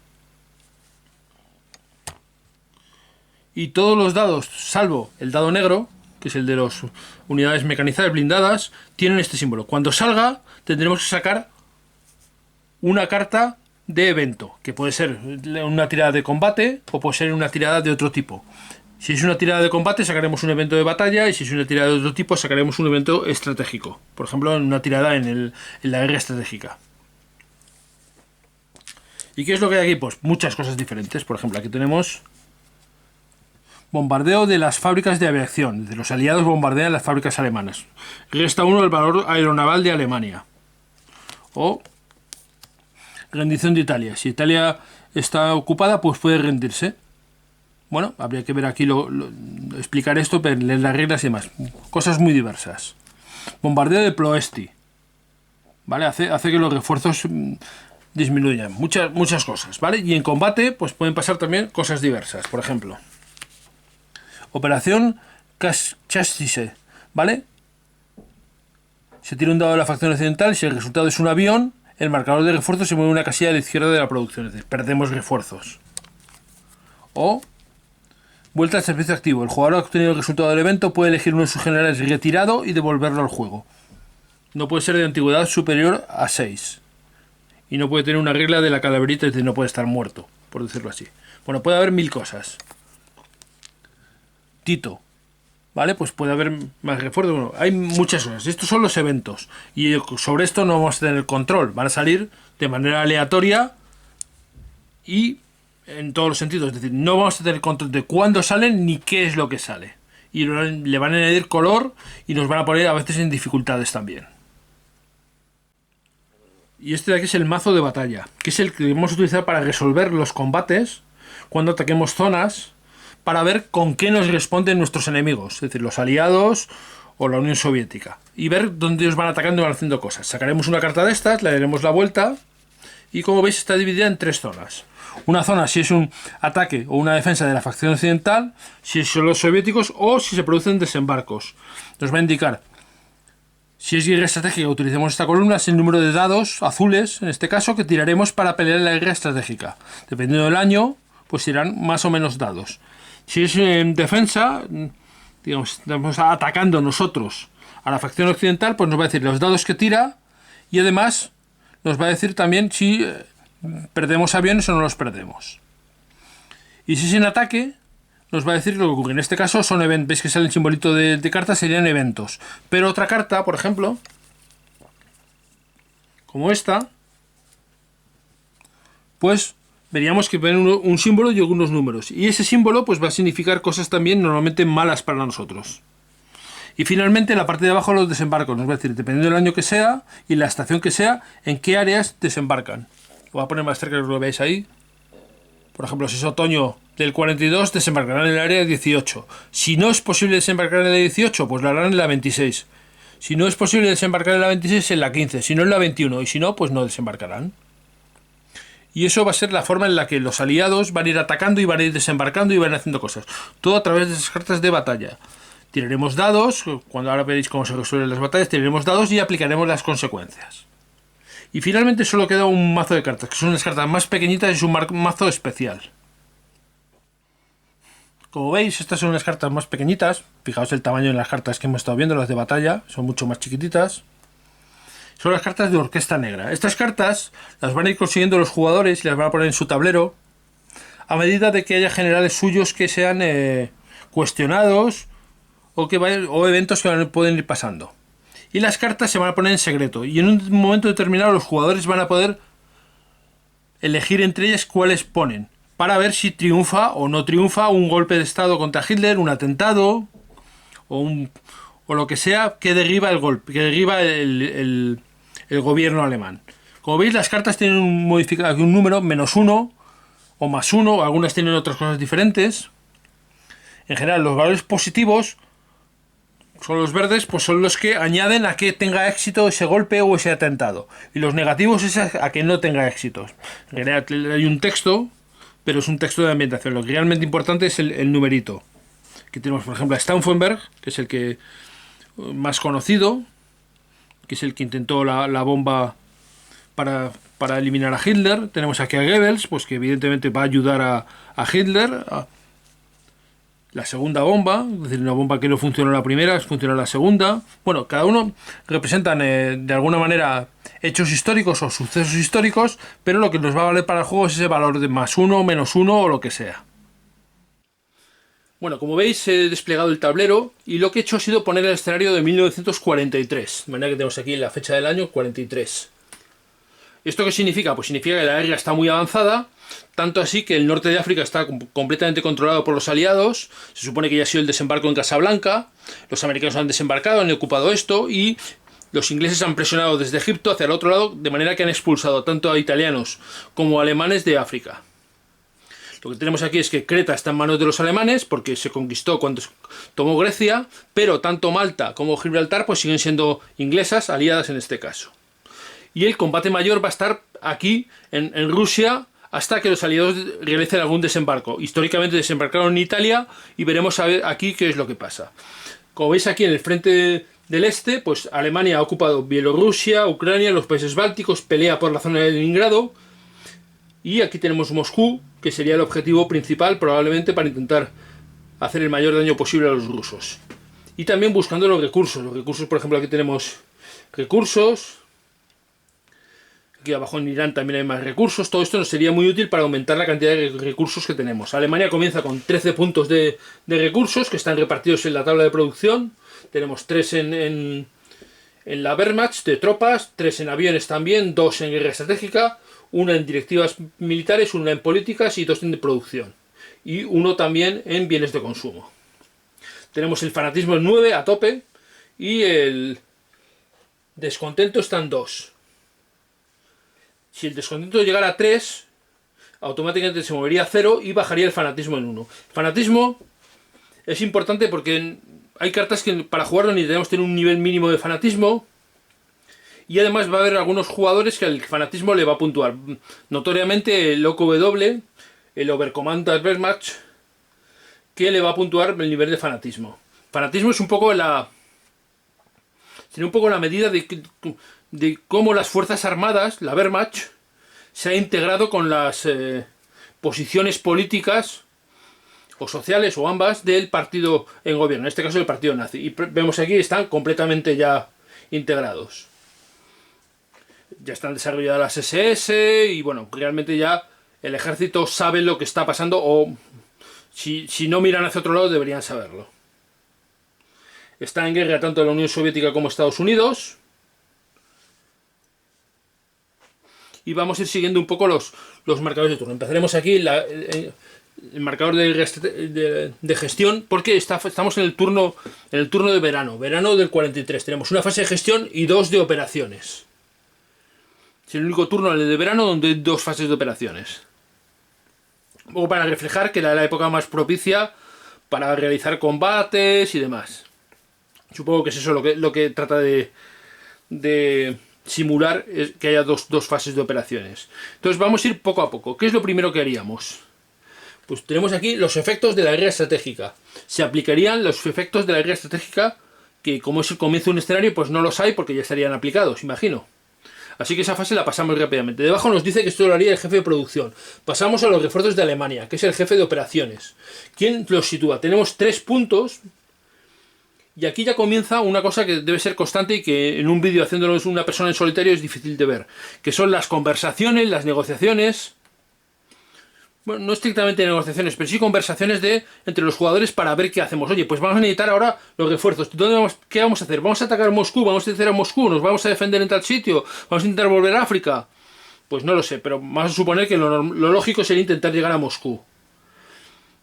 Y todos los dados, salvo el dado negro, que es el de las unidades mecanizadas blindadas, tienen este símbolo. Cuando salga, tendremos que sacar una carta de evento, que puede ser una tirada de combate o puede ser una tirada de otro tipo. Si es una tirada de combate, sacaremos un evento de batalla, y si es una tirada de otro tipo, sacaremos un evento estratégico. Por ejemplo, en una tirada en la guerra estratégica. ¿Y qué es lo que hay aquí? Pues muchas cosas diferentes. Por ejemplo, aquí tenemos bombardeo de las fábricas de aviación. De los aliados bombardean las fábricas alemanas. Resta 1 el valor aeronaval de Alemania. O rendición de Italia. Si Italia está ocupada, pues puede rendirse. Bueno, habría que ver aquí explicar esto, leer las reglas y demás. Cosas muy diversas. Bombardeo de Ploesti. ¿Vale? Hace que los refuerzos disminuyan. Muchas cosas, ¿vale? Y en combate, pues pueden pasar también cosas diversas. Por ejemplo, Operación Chastise, ¿vale? Se tira un dado de la facción occidental y si el resultado es un avión, el marcador de refuerzos se mueve una casilla a la izquierda de la producción, es decir, perdemos refuerzos. O vuelta al servicio activo. El jugador ha obtenido el resultado del evento, puede elegir uno de sus generales retirado y devolverlo al juego. No puede ser de antigüedad superior a 6. Y no puede tener una regla de la calaverita, es decir, no puede estar muerto, por decirlo así. Bueno, puede haber 1000 cosas. Tito, ¿vale? Pues puede haber más refuerzos. Bueno, hay muchas cosas. Estos son los eventos. Y sobre esto no vamos a tener control. Van a salir de manera aleatoria y en todos los sentidos. Es decir, no vamos a tener control de cuándo salen ni qué es lo que sale. Y le van a añadir color y nos van a poner a veces en dificultades también. Y este de aquí es el mazo de batalla, que es el que vamos a utilizar para resolver los combates cuando ataquemos zonas, para ver con qué nos responden nuestros enemigos, es decir, los aliados o la Unión Soviética, y ver dónde ellos van atacando y van haciendo cosas. Sacaremos una carta de estas, le daremos la vuelta y como veis está dividida en 3 zonas. Una zona si es un ataque o una defensa de la facción occidental, si son los soviéticos o si se producen desembarcos. Nos va a indicar si es guerra estratégica, utilicemos esta columna, es el número de dados azules, en este caso, que tiraremos para pelear en la guerra estratégica. Dependiendo del año, pues irán más o menos dados. Si es en defensa, digamos, estamos atacando nosotros a la facción occidental, pues nos va a decir los dados que tira y además nos va a decir también si perdemos aviones o no los perdemos. Y si es en ataque, nos va a decir lo que ocurre. En este caso son eventos. Veis que sale el simbolito de cartas, serían eventos. Pero otra carta, por ejemplo, como esta, pues veríamos que ven un símbolo y algunos números. Y ese símbolo pues va a significar cosas también normalmente malas para nosotros. Y finalmente en la parte de abajo los desembarcos. Nos va a decir, dependiendo del año que sea y la estación que sea, en qué áreas desembarcan. Lo voy a poner más cerca que lo veáis ahí. Por ejemplo, si es otoño del 42, desembarcarán en el área 18. Si no es posible desembarcar en la 18, pues lo harán en la 26. Si no es posible desembarcar en la 26, en la 15. Si no, en la 21. Y si no, pues no desembarcarán. Y eso va a ser la forma en la que los aliados van a ir atacando y van a ir desembarcando y van a ir haciendo cosas. Todo a través de esas cartas de batalla. Tiraremos dados, cuando ahora veréis cómo se resuelven las batallas, tiraremos dados y aplicaremos las consecuencias. Y finalmente solo queda un mazo de cartas, que son unas cartas más pequeñitas y es un mazo especial. Como veis, estas son unas cartas más pequeñitas. Fijaos el tamaño de las cartas que hemos estado viendo, las de batalla, son mucho más chiquititas. Son las cartas de Orquesta Negra. Estas cartas las van a ir consiguiendo los jugadores y las van a poner en su tablero a medida de que haya generales suyos que sean cuestionados o eventos que pueden ir pasando. Y las cartas se van a poner en secreto. Y en un momento determinado los jugadores van a poder elegir entre ellas cuáles ponen. Para ver si triunfa o no triunfa un golpe de estado contra Hitler, un atentado o o lo que sea que derriba el golpe, que derriba el gobierno alemán. Como veis, las cartas tienen un número -1 o +1, algunas tienen otras cosas diferentes. En general, los valores positivos son los verdes, pues son los que añaden a que tenga éxito ese golpe o ese atentado. Y los negativos es a que no tenga éxitos. En general hay un texto, pero es un texto de ambientación. Lo que realmente importante es el numerito. Aquí tenemos, por ejemplo, a Stauffenberg, que es el que más conocido, que es el que intentó la bomba para eliminar a Hitler. Tenemos aquí a Goebbels, pues que evidentemente va a ayudar a Hitler. La segunda bomba, es decir, una bomba que no funcionó la primera, funcionó la segunda. Bueno, cada uno representan de alguna manera hechos históricos o sucesos históricos, pero lo que nos va a valer para el juego es ese valor de +1, -1 o lo que sea. Bueno, como veis he desplegado el tablero y lo que he hecho ha sido poner el escenario de 1943, de manera que tenemos aquí la fecha del año 43. ¿Esto qué significa? Pues significa que la guerra está muy avanzada, tanto así que el norte de África está completamente controlado por los aliados. Se supone que ya ha sido el desembarco en Casablanca, los americanos han desembarcado, han ocupado esto y los ingleses han presionado desde Egipto hacia el otro lado, de manera que han expulsado tanto a italianos como a alemanes de África. Lo que tenemos aquí es que Creta está en manos de los alemanes porque se conquistó cuando tomó Grecia, pero tanto Malta como Gibraltar pues siguen siendo inglesas, aliadas en este caso. Y el combate mayor va a estar aquí, en Rusia, hasta que los aliados realicen algún desembarco. Históricamente desembarcaron en Italia y veremos a ver aquí qué es lo que pasa. Como veis aquí en el frente del este, pues Alemania ha ocupado Bielorrusia, Ucrania, los países bálticos, pelea por la zona de Leningrado. Y aquí tenemos Moscú, que sería el objetivo principal probablemente para intentar hacer el mayor daño posible a los rusos. Y también buscando los recursos. Los recursos, por ejemplo, aquí tenemos recursos. Aquí abajo en Irán también hay más recursos. Todo esto nos sería muy útil para aumentar la cantidad de recursos que tenemos. Alemania comienza con 13 puntos de recursos que están repartidos en la tabla de producción. Tenemos 3 en la Wehrmacht de tropas, 3 en aviones también, 2 en guerra estratégica, 1 en directivas militares, 1 en políticas y 2 en producción. Y 1 también en bienes de consumo. Tenemos el fanatismo en 9 a tope y el descontento está en 2. Si el descontento llegara a 3, automáticamente se movería a 0 y bajaría el fanatismo en 1. El fanatismo es importante porque hay cartas que para jugarlo necesitamos tener un nivel mínimo de fanatismo. Y además va a haber algunos jugadores que el fanatismo le va a puntuar. Notoriamente el OKW, el Oberkommandeur Wehrmacht, que le va a puntuar el nivel de fanatismo. Fanatismo es un poco sería un poco la medida de cómo las fuerzas armadas, la Wehrmacht, se ha integrado con las posiciones políticas o sociales o ambas del partido en gobierno, en este caso el partido nazi. Y vemos aquí están completamente ya integrados. Ya están desarrolladas las SS y bueno, realmente ya el ejército sabe lo que está pasando o si no miran hacia otro lado deberían saberlo. Está en guerra tanto la Unión Soviética como Estados Unidos. Y vamos a ir siguiendo un poco los marcadores de turno. Empezaremos aquí el marcador de gestión porque estamos en el turno de verano del 43. Tenemos una fase de gestión y 2 de operaciones. Es el único turno de verano donde hay 2 fases de operaciones. O para reflejar que era la época más propicia para realizar combates y demás. Supongo que es eso lo que trata de simular que haya dos fases de operaciones. Entonces vamos a ir poco a poco. ¿Qué es lo primero que haríamos? Pues tenemos aquí los efectos de la guerra estratégica. Se aplicarían los efectos de la guerra estratégica que como es el comienzo de un escenario pues no los hay porque ya estarían aplicados, imagino. Así que esa fase la pasamos rápidamente. Debajo nos dice que esto lo haría el jefe de producción. Pasamos a los refuerzos de Alemania, que es el jefe de operaciones. ¿Quién los sitúa? Tenemos 3 puntos. Y aquí ya comienza una cosa que debe ser constante y que en un vídeo haciéndolo una persona en solitario es difícil de ver. Que son las conversaciones, las negociaciones. Bueno, no estrictamente negociaciones, pero sí conversaciones entre los jugadores para ver qué hacemos. Oye, pues vamos a necesitar ahora los refuerzos. ¿Qué vamos a hacer? ¿Vamos a atacar Moscú? ¿Vamos a hacer a Moscú? ¿Nos vamos a defender en tal sitio? ¿Vamos a intentar volver a África? Pues no lo sé, pero vamos a suponer que lo lógico sería intentar llegar a Moscú.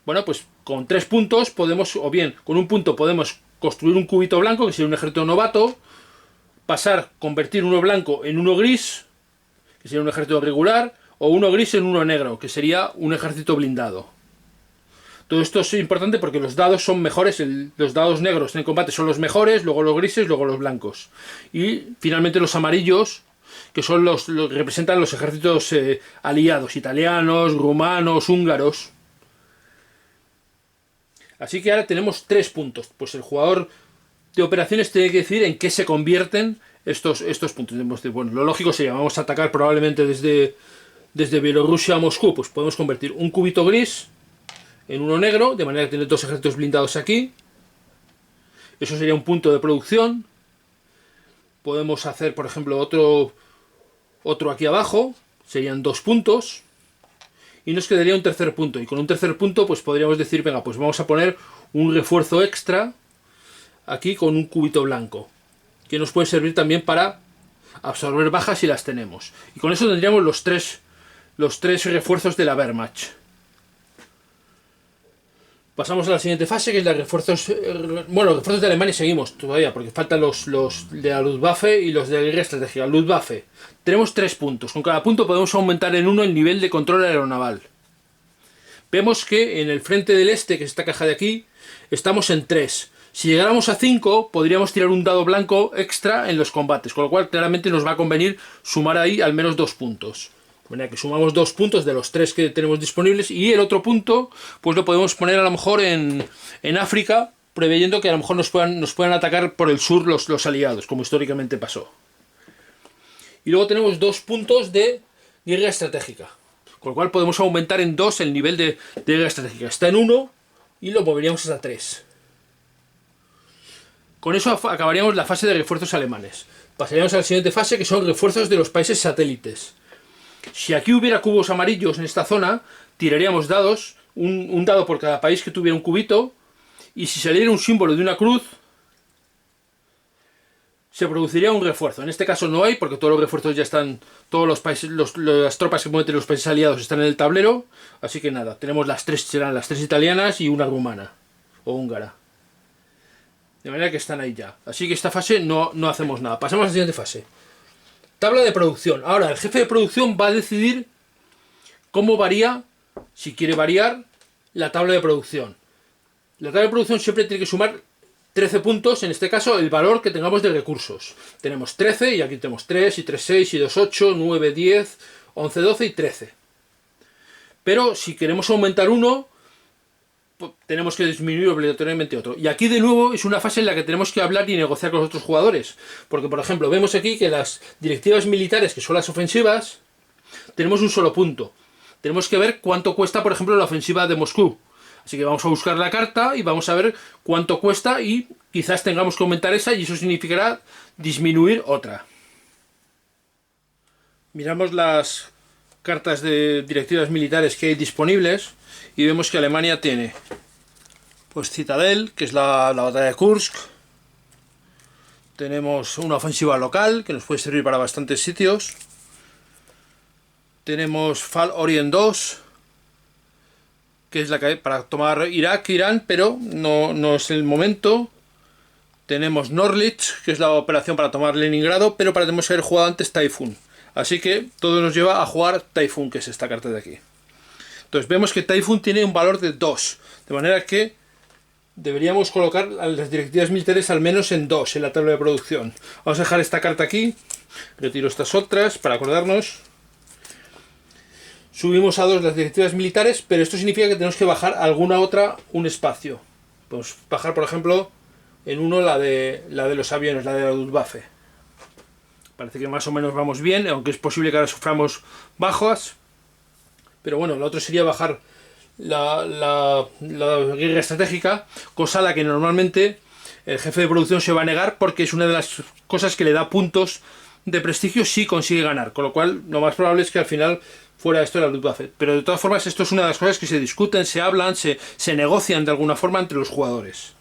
Bueno, pues con 3 puntos podemos, o bien con un punto podemos construir un cubito blanco, que sería un ejército novato, convertir uno blanco en uno gris, que sería un ejército regular, o uno gris en uno negro, que sería un ejército blindado. Todo esto es importante porque los dados son mejores, los dados negros en el combate son los mejores, luego los grises, luego los blancos. Y finalmente los amarillos, que son los que representan los ejércitos aliados, italianos, rumanos, húngaros. Así que ahora tenemos 3 puntos. Pues el jugador de operaciones tiene que decidir en qué se convierten estos puntos. Bueno, lo lógico sería, vamos a atacar probablemente desde Bielorrusia a Moscú, pues podemos convertir un cubito gris en uno negro, de manera que tiene 2 ejércitos blindados aquí. Eso sería un punto de producción. Podemos hacer, por ejemplo, otro aquí abajo, serían 2 puntos. Y nos quedaría un tercer punto. Y con un tercer punto, pues podríamos decir, venga, pues vamos a poner un refuerzo extra aquí con un cubito blanco, que nos puede servir también para absorber bajas si las tenemos. Y con eso tendríamos los tres refuerzos de la Wehrmacht. Pasamos a la siguiente fase, que es la refuerzos. Bueno, los refuerzos de Alemania seguimos todavía, porque faltan los de la Luftwaffe y los de guerra estratégica. Luftwaffe. Tenemos 3 puntos. Con cada punto podemos aumentar en 1 el nivel de control aeronaval. Vemos que en el frente del este, que es esta caja de aquí, estamos en 3. Si llegáramos a 5, podríamos tirar un dado blanco extra en los combates, con lo cual claramente nos va a convenir sumar ahí al menos 2 puntos. De manera que sumamos 2 puntos de los 3 que tenemos disponibles, y el otro punto pues lo podemos poner a lo mejor en África, preveyendo que a lo mejor nos puedan atacar por el sur los aliados, como históricamente pasó. Y luego tenemos 2 puntos de guerra estratégica, con lo cual podemos aumentar en 2 el nivel de guerra estratégica. Está en 1 y lo moveríamos hasta 3. Con eso acabaríamos la fase de refuerzos alemanes. Pasaríamos a la siguiente fase, que son refuerzos de los países satélites. Si aquí hubiera cubos amarillos en esta zona, tiraríamos dados, un dado por cada país que tuviera un cubito, y si saliera un símbolo de una cruz, se produciría un refuerzo. En este caso no hay, porque todos los refuerzos ya están, todos los países, las tropas que mueven los países aliados están en el tablero, así que nada, tenemos serán las 3 italianas y una rumana o húngara. De manera que están ahí ya. Así que esta fase no hacemos nada. Pasamos a la siguiente fase. Tabla de producción. Ahora el jefe de producción va a decidir cómo varía, si quiere variar, la tabla de producción. La tabla de producción siempre tiene que sumar 13 puntos, en este caso el valor que tengamos de recursos. Tenemos 13 y aquí tenemos 3 y 3, 6 y 2, 8, 9, 10, 11, 12 y 13. Pero si queremos aumentar uno, tenemos que disminuir obligatoriamente otro. Y aquí de nuevo es una fase en la que tenemos que hablar y negociar con los otros jugadores. Porque, por ejemplo, vemos aquí que las directivas militares, que son las ofensivas, tenemos un solo punto. Tenemos que ver cuánto cuesta, por ejemplo, la ofensiva de Moscú. Así que vamos a buscar la carta y vamos a ver cuánto cuesta, y quizás tengamos que aumentar esa, y eso significará disminuir otra. Miramos las cartas de directivas militares que hay disponibles y vemos que Alemania tiene pues Citadel, que es la batalla de Kursk. Tenemos una ofensiva local que nos puede servir para bastantes sitios. Tenemos Fall Orient 2, que es la que hay para tomar Irak, Irán, pero no es el momento. Tenemos Norlich, que es la operación para tomar Leningrado, pero tenemos que haber jugado antes Typhoon. Así que todo nos lleva a jugar Typhoon, que es esta carta de aquí. Entonces vemos que Typhoon tiene un valor de 2, de manera que deberíamos colocar a las directivas militares al menos en 2 en la tabla de producción. Vamos a dejar esta carta aquí, retiro estas otras para acordarnos. Subimos a 2 las directivas militares, pero esto significa que tenemos que bajar alguna otra un espacio. Podemos bajar, por ejemplo, en 1 la de los aviones, la de la Luftwaffe. Parece que más o menos vamos bien, aunque es posible que ahora suframos bajas. Pero bueno, lo otro sería bajar la guerra estratégica, cosa a la que normalmente el jefe de producción se va a negar, porque es una de las cosas que le da puntos de prestigio si consigue ganar. Con lo cual, lo más probable es que al final fuera esto de la Luftwaffe. Pero de todas formas, esto es una de las cosas que se discuten, se hablan, se negocian de alguna forma entre los jugadores.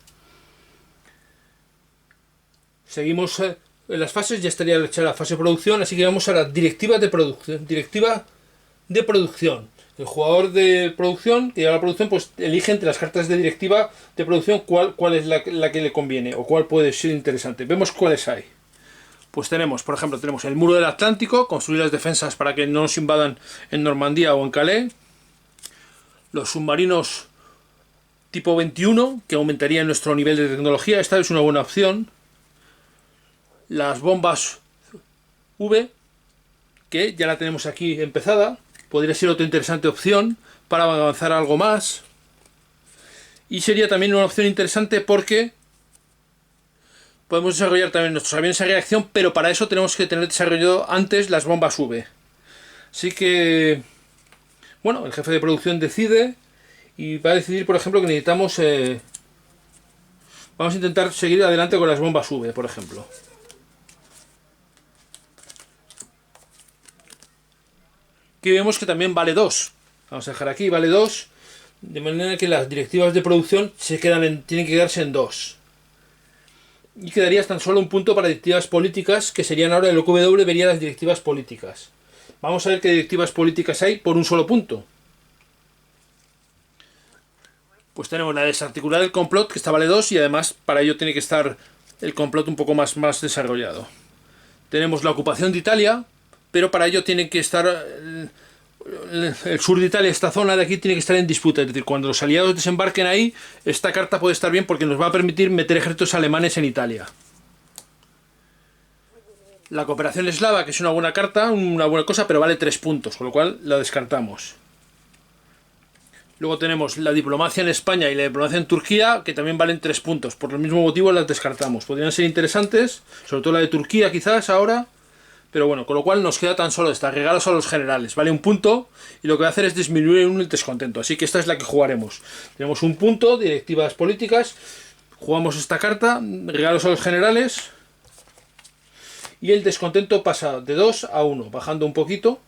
Seguimos en las fases, ya estaría hecha la fase de producción, así que vamos a la directiva de producción. Directiva de producción. El jugador de producción, que lleva la producción, pues elige entre las cartas de directiva de producción cuál es la que le conviene o cuál puede ser interesante. Vemos cuáles hay. Pues tenemos, por ejemplo, tenemos el muro del Atlántico, construir las defensas para que no nos invadan en Normandía o en Calais. Los submarinos tipo 21, que aumentarían nuestro nivel de tecnología. Esta es una buena opción. Las bombas V, que ya la tenemos aquí empezada. Podría ser otra interesante opción para avanzar algo más. Y sería también una opción interesante porque podemos desarrollar también nuestros aviones a reacción, pero para eso tenemos que tener desarrollado antes las bombas V. Así que, bueno, el jefe de producción decide y va a decidir, por ejemplo, que necesitamos... vamos a intentar seguir adelante con las bombas V, por ejemplo. Aquí vemos que también vale 2. Vamos a dejar aquí, vale 2. De manera que las directivas de producción tienen que quedarse en 2. Y quedaría tan solo un punto para directivas políticas, que serían ahora el OQW vería las directivas políticas. Vamos a ver qué directivas políticas hay por un solo punto. Pues tenemos la de desarticular el complot, que esta vale 2, y además para ello tiene que estar el complot un poco más desarrollado. Tenemos la ocupación de Italia, pero para ello tiene que estar el sur de Italia, esta zona de aquí tiene que estar en disputa. Es decir, cuando los aliados desembarquen ahí, esta carta puede estar bien porque nos va a permitir meter ejércitos alemanes en Italia. La cooperación eslava, que es una buena carta, una buena cosa, pero vale 3 puntos, con lo cual la descartamos. Luego tenemos la diplomacia en España y la diplomacia en Turquía, que también valen 3 puntos. Por el mismo motivo las descartamos. Podrían ser interesantes, sobre todo la de Turquía quizás ahora. Pero bueno, con lo cual nos queda tan solo esta, regalos a los generales. Vale 1 punto y lo que va a hacer es disminuir en 1 el descontento. Así que esta es la que jugaremos. Tenemos 1 punto, directivas políticas. Jugamos esta carta, regalos a los generales. Y el descontento pasa de 2 a 1, bajando un poquito.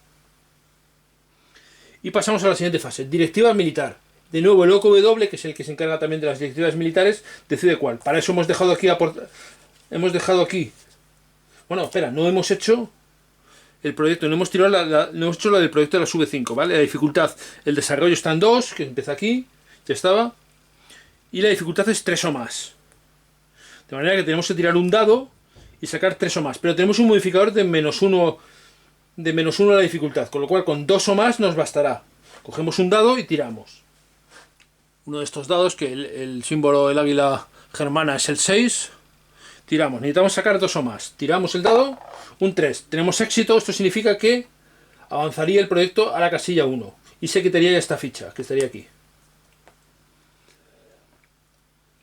Y pasamos a la siguiente fase, directiva militar. De nuevo el OQW, que es el que se encarga también de las directivas militares, decide cuál. Para eso hemos dejado aquí bueno, espera, no hemos hecho el proyecto, no hemos tirado no hemos hecho la del proyecto de la V5, ¿vale? La dificultad, el desarrollo está en 2, que empieza aquí, ya estaba. Y la dificultad es 3 o más. De manera que tenemos que tirar un dado y sacar 3 o más. Pero tenemos un modificador de -1 a la dificultad, con lo cual con 2 o más nos bastará. Cogemos un dado y tiramos. Uno de estos dados, que el símbolo del águila germana es el 6. Tiramos, necesitamos sacar 2 o más. Tiramos el dado, un 3. Tenemos éxito, esto significa que avanzaría el proyecto a la casilla 1. Y se quitaría ya esta ficha, que estaría aquí.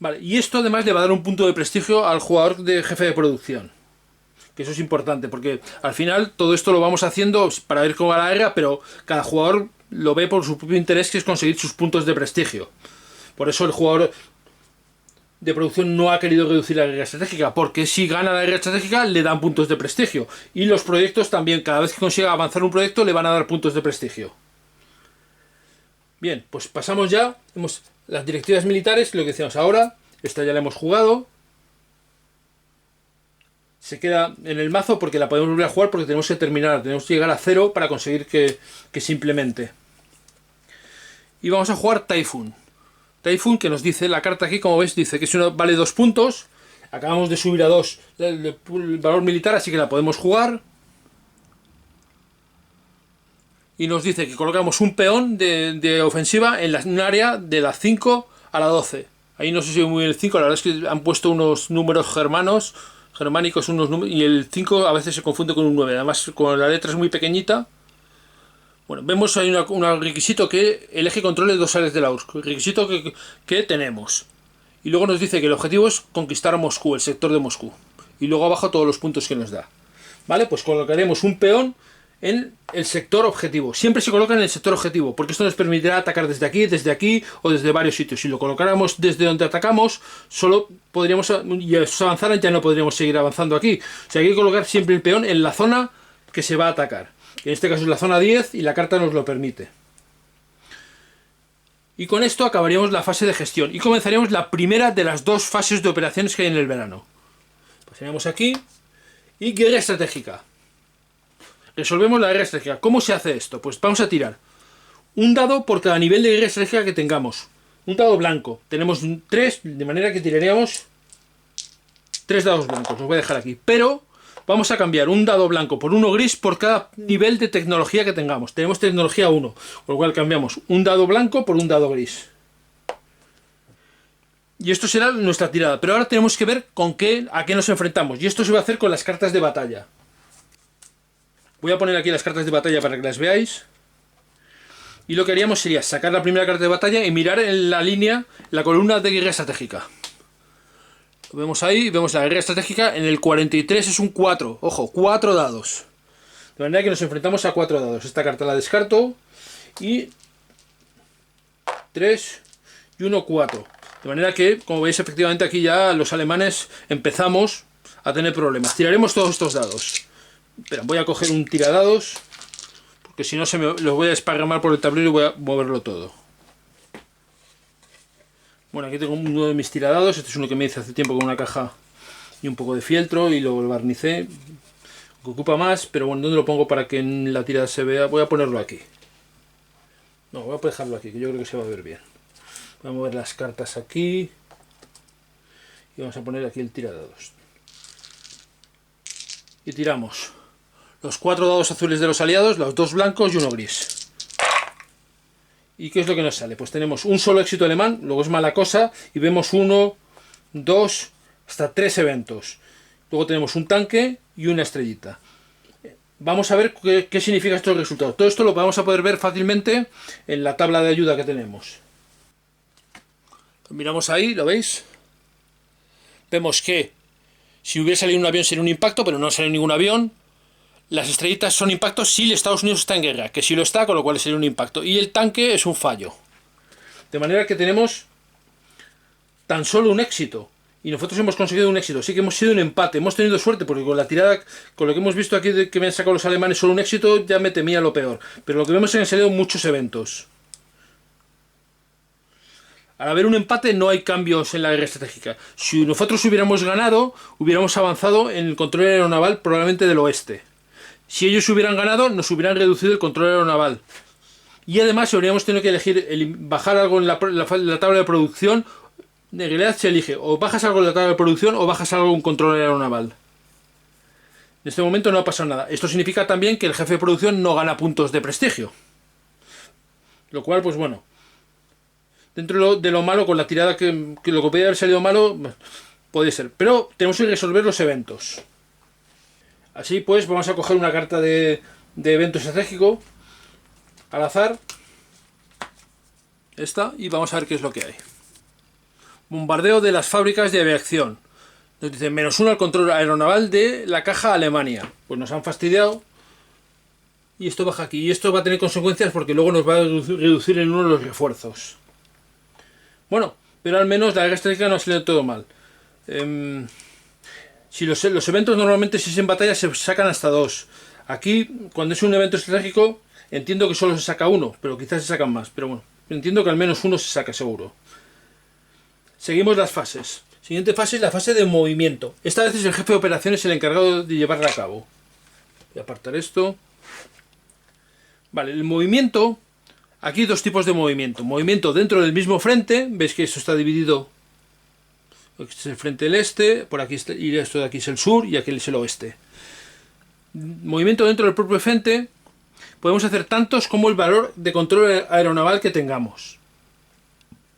Vale, y esto además le va a dar un punto de prestigio al jugador de jefe de producción. Que eso es importante, porque al final todo esto lo vamos haciendo para ver cómo va la guerra, pero cada jugador lo ve por su propio interés, que es conseguir sus puntos de prestigio. Por eso el jugador de producción no ha querido reducir la guerra estratégica, porque si gana la guerra estratégica le dan puntos de prestigio. Y los proyectos también, cada vez que consiga avanzar un proyecto le van a dar puntos de prestigio. Bien, pues pasamos ya, vemos las directivas militares, lo que decíamos ahora, esta ya la hemos jugado. Se queda en el mazo porque la podemos volver a jugar porque tenemos que terminar, tenemos que llegar a 0 para conseguir que se implemente. Y vamos a jugar Typhoon. Typhoon, que nos dice, la carta aquí, como veis, dice que vale 2 puntos. Acabamos de subir a 2 el valor militar, así que la podemos jugar. Y nos dice que colocamos un peón de ofensiva en un área de la 5 a la 12. Ahí no sé si muy bien el 5, la verdad es que han puesto unos números germánicos, y el 5 a veces se confunde con un 9. Además, con la letra es muy pequeñita. Bueno, vemos ahí un requisito que el eje controle 2 áreas de la URSS. El requisito que tenemos. Y luego nos dice que el objetivo es conquistar a Moscú, el sector de Moscú. Y luego abajo todos los puntos que nos da. Vale, pues colocaremos un peón en el sector objetivo. Siempre se coloca en el sector objetivo, porque esto nos permitirá atacar desde aquí o desde varios sitios. Si lo colocáramos desde donde atacamos, solo podríamos, y si avanzaran ya no podríamos seguir avanzando aquí. O sea, hay que colocar siempre el peón en la zona que se va a atacar. En este caso es la zona 10 y la carta nos lo permite. Y con esto acabaríamos la fase de gestión y comenzaríamos la primera de las 2 fases de operaciones que hay en el verano. Pasaríamos aquí y guerra estratégica. Resolvemos la guerra estratégica. ¿Cómo se hace esto? Pues vamos a tirar un dado por cada nivel de guerra estratégica que tengamos. Un dado blanco. Tenemos 3, de manera que tiraríamos 3 dados blancos. Los voy a dejar aquí. Pero vamos a cambiar un dado blanco por uno gris por cada nivel de tecnología que tengamos. Tenemos tecnología 1, con lo cual cambiamos un dado blanco por un dado gris. Y esto será nuestra tirada. Pero ahora tenemos que ver a qué nos enfrentamos. Y esto se va a hacer con las cartas de batalla. Voy a poner aquí las cartas de batalla para que las veáis. Y lo que haríamos sería sacar la primera carta de batalla y mirar en la línea, la columna de guerra estratégica. Lo vemos ahí, vemos la guerra estratégica. En el 43 es un 4. Ojo, 4 dados. De manera que nos enfrentamos a 4 dados. Esta carta la descarto. Y 3 y 1, 4. De manera que, como veis, efectivamente aquí ya los alemanes empezamos a tener problemas. Tiraremos todos estos dados. Espera, voy a coger un tiradados, porque si no los voy a esparramar por el tablero y voy a moverlo todo. Bueno, aquí tengo uno de mis tiradados. Este es uno que me hice hace tiempo con una caja y un poco de fieltro y lo barnicé. Que ocupa más, pero bueno, ¿dónde lo pongo para que en la tirada se vea? Voy a ponerlo aquí. No, voy a dejarlo aquí, que yo creo que se va a ver bien. Voy a mover las cartas aquí. Y vamos a poner aquí el tiradados. Y tiramos los 4 dados azules de los aliados, los 2 blancos y 1 gris. ¿Y qué es lo que nos sale? Pues tenemos un solo éxito alemán, luego es mala cosa, y vemos 1, 2, hasta 3 eventos. Luego tenemos un tanque y una estrellita. Vamos a ver qué significa estos resultados. Todo esto lo vamos a poder ver fácilmente en la tabla de ayuda que tenemos. Miramos ahí, ¿lo veis? Vemos que si hubiera salido un avión sería un impacto, pero no sale ningún avión. Las estrellitas son impactos si Estados Unidos está en guerra, que sí lo está, con lo cual sería un impacto. Y el tanque es un fallo. De manera que tenemos tan solo un éxito. Y nosotros hemos conseguido un éxito. Sí que hemos sido un empate. Hemos tenido suerte, porque con la tirada, con lo que hemos visto aquí que me han sacado los alemanes solo un éxito, ya me temía lo peor. Pero lo que vemos es que han salido muchos eventos. Al haber un empate no hay cambios en la guerra estratégica. Si nosotros hubiéramos ganado, hubiéramos avanzado en el control aeronaval probablemente del oeste. Si ellos hubieran ganado, nos hubieran reducido el control aeronaval. Y además habríamos tenido que elegir bajar algo en la tabla de producción. En realidad se elige o bajas algo en la tabla de producción o bajas algo en control aeronaval. En este momento no ha pasado nada. Esto significa también que el jefe de producción no gana puntos de prestigio. Lo cual, pues bueno, dentro de lo malo, con la tirada que lo que podría haber salido malo, puede ser. Pero tenemos que resolver los eventos. Así pues, vamos a coger una carta de evento estratégico al azar. Esta, y vamos a ver qué es lo que hay. Bombardeo de las fábricas de aviación. Nos dicen -1 al control aeronaval de la caja Alemania. Pues nos han fastidiado. Y esto baja aquí. Y esto va a tener consecuencias porque luego nos va a reducir en uno los refuerzos. Bueno, pero al menos la guerra estratégica no ha salido todo mal. Si los eventos normalmente, si es en batalla, se sacan hasta 2. Aquí, cuando es un evento estratégico, entiendo que solo se saca 1, pero quizás se sacan más. Pero bueno, entiendo que al menos 1 se saca seguro. Seguimos las fases. Siguiente fase es la fase de movimiento. Esta vez es el jefe de operaciones el encargado de llevarla a cabo. Voy a apartar esto. Vale, el movimiento. Aquí hay 2 tipos de movimiento. Movimiento dentro del mismo frente. Veis que esto está dividido. Este es el frente del este. Por aquí está, y esto de aquí es el sur y aquí es el oeste. Movimiento dentro del propio frente. Podemos hacer tantos como el valor de control aeronaval que tengamos.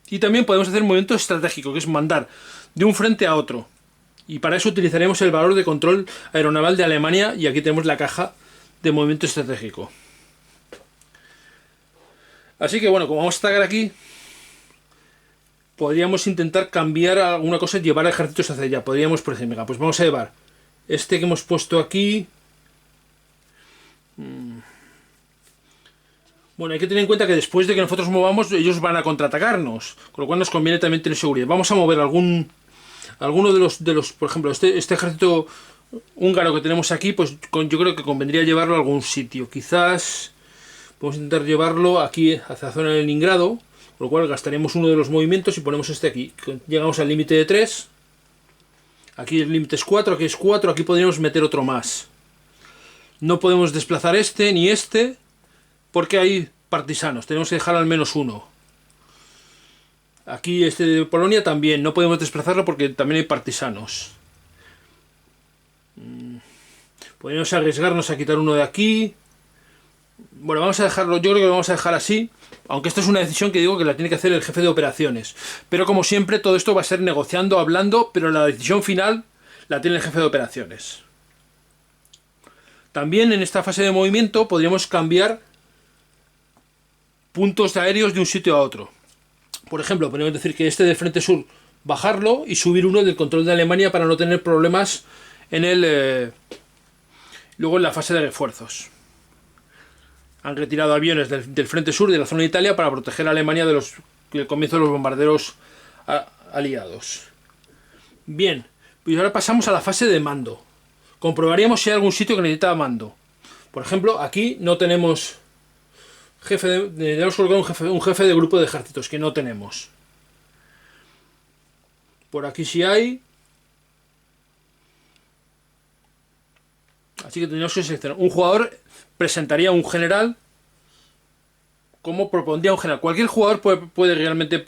Y también podemos hacer movimiento estratégico, que es mandar de un frente a otro. Y para eso utilizaremos el valor de control aeronaval de Alemania. Y aquí tenemos la caja de movimiento estratégico. Así que bueno, como vamos a atacar aquí, podríamos intentar cambiar alguna cosa y llevar ejércitos hacia allá. Podríamos, por ejemplo, venga, pues vamos a llevar este que hemos puesto aquí. Bueno, hay que tener en cuenta que después de que nosotros movamos, ellos van a contraatacarnos, con lo cual nos conviene también tener seguridad. Vamos a mover alguno de los, por ejemplo, este ejército húngaro que tenemos aquí, pues yo creo que convendría llevarlo a algún sitio. Quizás podemos intentar llevarlo aquí hacia la zona de Leningrado, con lo cual gastaremos uno de los movimientos y ponemos este aquí. Llegamos al límite de 3. Aquí el límite es 4, aquí es 4, aquí podríamos meter otro más. No podemos desplazar este ni este, porque hay partisanos. Tenemos que dejar al menos uno. Aquí este de Polonia también. No podemos desplazarlo porque también hay partisanos. Podríamos arriesgarnos a quitar uno de aquí. Bueno, vamos a dejarlo. Yo creo que lo vamos a dejar así. Aunque esto es una decisión que digo que la tiene que hacer el jefe de operaciones. Pero como siempre, todo esto va a ser negociando, hablando, pero la decisión final la tiene el jefe de operaciones. También en esta fase de movimiento podríamos cambiar puntos aéreos de un sitio a otro. Por ejemplo, podríamos decir que este del frente sur bajarlo y subir uno del control de Alemania para no tener problemas en el luego en la fase de refuerzos. Han retirado aviones del frente sur de la zona de Italia para proteger a Alemania del comienzo de los bombarderos aliados. Bien, pues ahora pasamos a la fase de mando. Comprobaríamos si hay algún sitio que necesita mando. Por ejemplo, aquí no tenemos debemos colocar un jefe de grupo de ejércitos, que no tenemos. Por aquí sí hay. Así que tendríamos que seleccionar. Un jugador presentaría un general como propondría un general. Cualquier jugador puede realmente